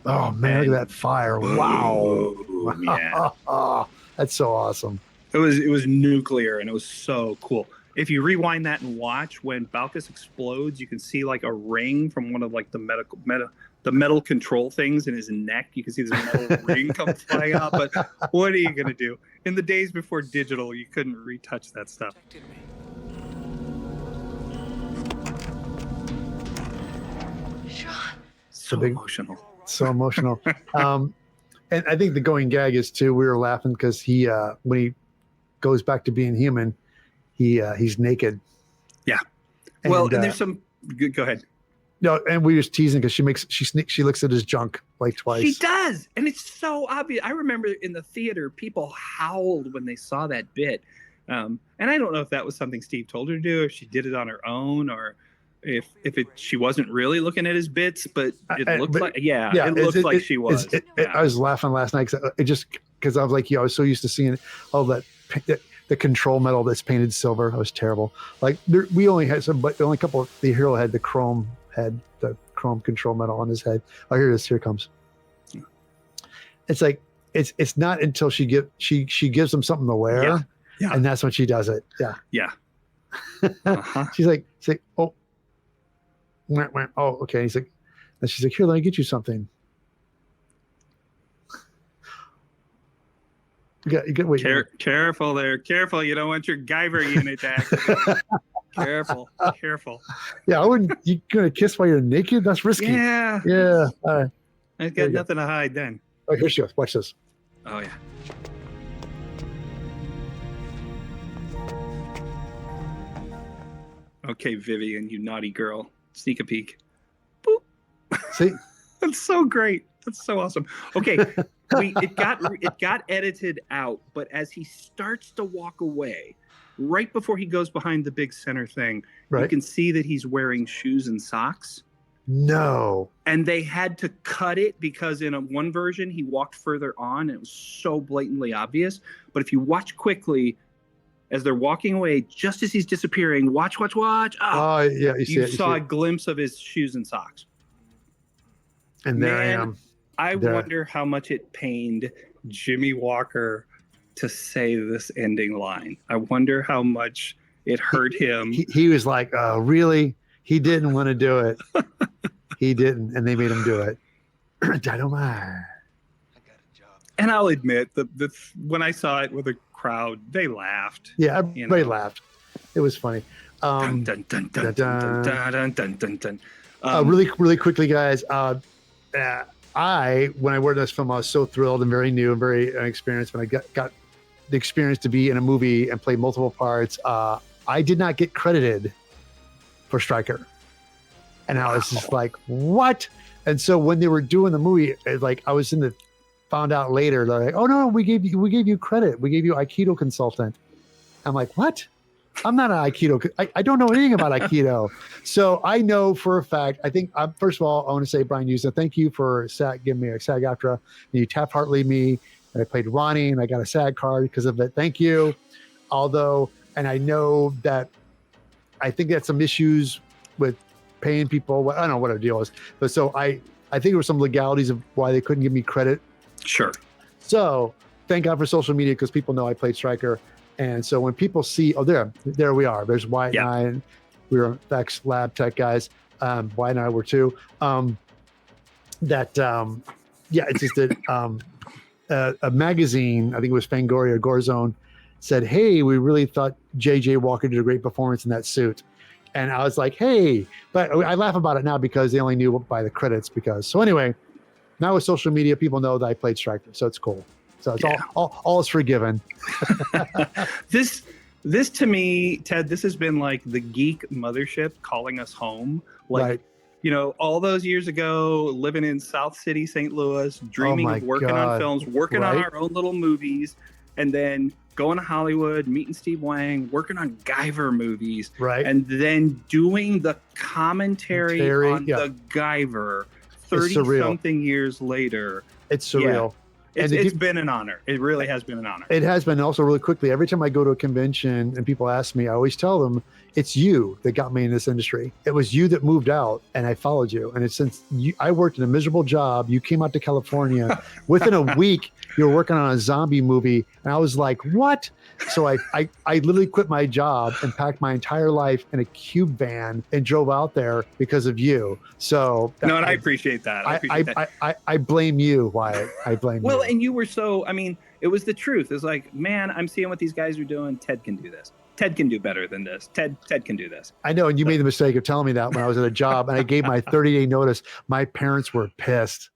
Oh, man, look at that fire. Wow. Yeah. That's so awesome. It was nuclear, and it was so cool. If you rewind that and watch, when Balkus explodes, you can see like a ring from one of like the metal control things in his neck. You can see this metal ring come flying out. But what are you going to do? In the days before digital, you couldn't retouch that stuff. Sean. So emotional. So emotional. And I think the going gag is too, we were laughing because he when he goes back to being human, he's naked. Yeah. Well, and there's some go ahead. No, and we were just teasing because she looks at his junk like twice. She does, and it's so obvious. I remember in the theater, people howled when they saw that bit, and I don't know if that was something Steve told her to do, if she did it on her own, or if she wasn't really looking at his bits. But it looked like it looked like she was. I was laughing last night because I was like, I was so used to seeing all that. The control metal that's painted silver. That was terrible. Like we only had but the only couple of the hero had the chrome control metal on his head. Oh, here it is. Here it comes. It's like it's not until she gives him something to wear, and that's when she does it. Yeah. Uh-huh. She's like, oh, okay. He's like, and she's like, here, let me get you something. You got wait. Careful there. Careful. You don't want your Guyver unit to accident. Careful. Yeah, I wouldn't. You gonna kiss while you're naked? That's risky. Yeah. Yeah. All right. I've got nothing to hide then. Oh, here she goes. Watch this. Oh yeah. Okay, Vivian, you naughty girl. sneak a peek. Boop. See, That's so great. That's so awesome. Okay, it got edited out, but as he starts to walk away, right before he goes behind the big center thing, you right? can see that he's wearing shoes and socks. No. And they had to cut it because in one version he walked further on and it was so blatantly obvious. But if you watch quickly, as they're walking away, just as he's disappearing, watch. Oh, yeah, You saw a glimpse of his shoes and socks. And there Man, I am. I There. wonder how much it pained Jimmy Walker to say this ending line. I wonder how much it hurt him. He was like, really? He didn't want to do it. He didn't, and they made him do it. Dynamite. And I'll admit, the when I saw it with a crowd, they laughed. Yeah, everybody laughed. It was funny. Dun, dun, dun, dun, dun, dun, dun, dun, dun, dun. Really quickly, guys. When I worked on this film, I was so thrilled and very new and very inexperienced. When I got the experience to be in a movie and play multiple parts, I did not get credited for Stryker. And I was just like, what? And so when they were doing the movie, like I was found out later, they're like, oh no, we gave you credit. We gave you Aikido consultant. I'm like, what? I'm not an Aikido. I don't know anything about Aikido. So I know for a fact, I think, first of all, I want to say, Brian Usa, thank you for giving me a SAG-AFTRA. And you Taft-Hartley me, and I played Ronnie, and I got a SAG card because of it. Thank you. Although, and I know that I think that's some issues with paying people. I don't know what our deal is. But so I think there were some legalities of why they couldn't give me credit. Sure. So thank God for social media because people know I played Stryker. And so when people see, there we are. There's Wyatt and I, and we were FX lab tech guys. Wyatt and I were too. It's just that a magazine, I think it was Fangoria or Gorzone, said, hey, we really thought J.J. Walker did a great performance in that suit. And I was like, hey, but I laugh about it now because they only knew by the credits so anyway, now with social media, people know that I played Stryker, so it's cool. So it's all is forgiven. This to me, Ted, this has been like the geek mothership calling us home. Like, right. You know, all those years ago, living in South City, St. Louis, dreaming of working on films, working on our own little movies, and then going to Hollywood, meeting Steve Wang, working on Guyver movies, right, and then doing the commentary on the Guyver 30-something years later. It's surreal. Yeah. It's been an honor. It really has been an honor. It has been. Also, really quickly, every time I go to a convention and people ask me, I always tell them, it's you that got me in this industry. It was you that moved out and I followed you. And it's since I worked in a miserable job, you came out to California. Within a week, you were working on a zombie movie. And I was like, what? So I literally quit my job and packed my entire life in a cube van and drove out there because of you. So and I appreciate that. I blame you, Wyatt. I blame you. Well, and you were so, I mean, it was the truth. It's like, man, I'm seeing what these guys are doing. Ted can do this. Ted can do better than this. Ted can do this. I know. And you made the mistake of telling me that when I was at a job and I gave my 30-day notice. My parents were pissed.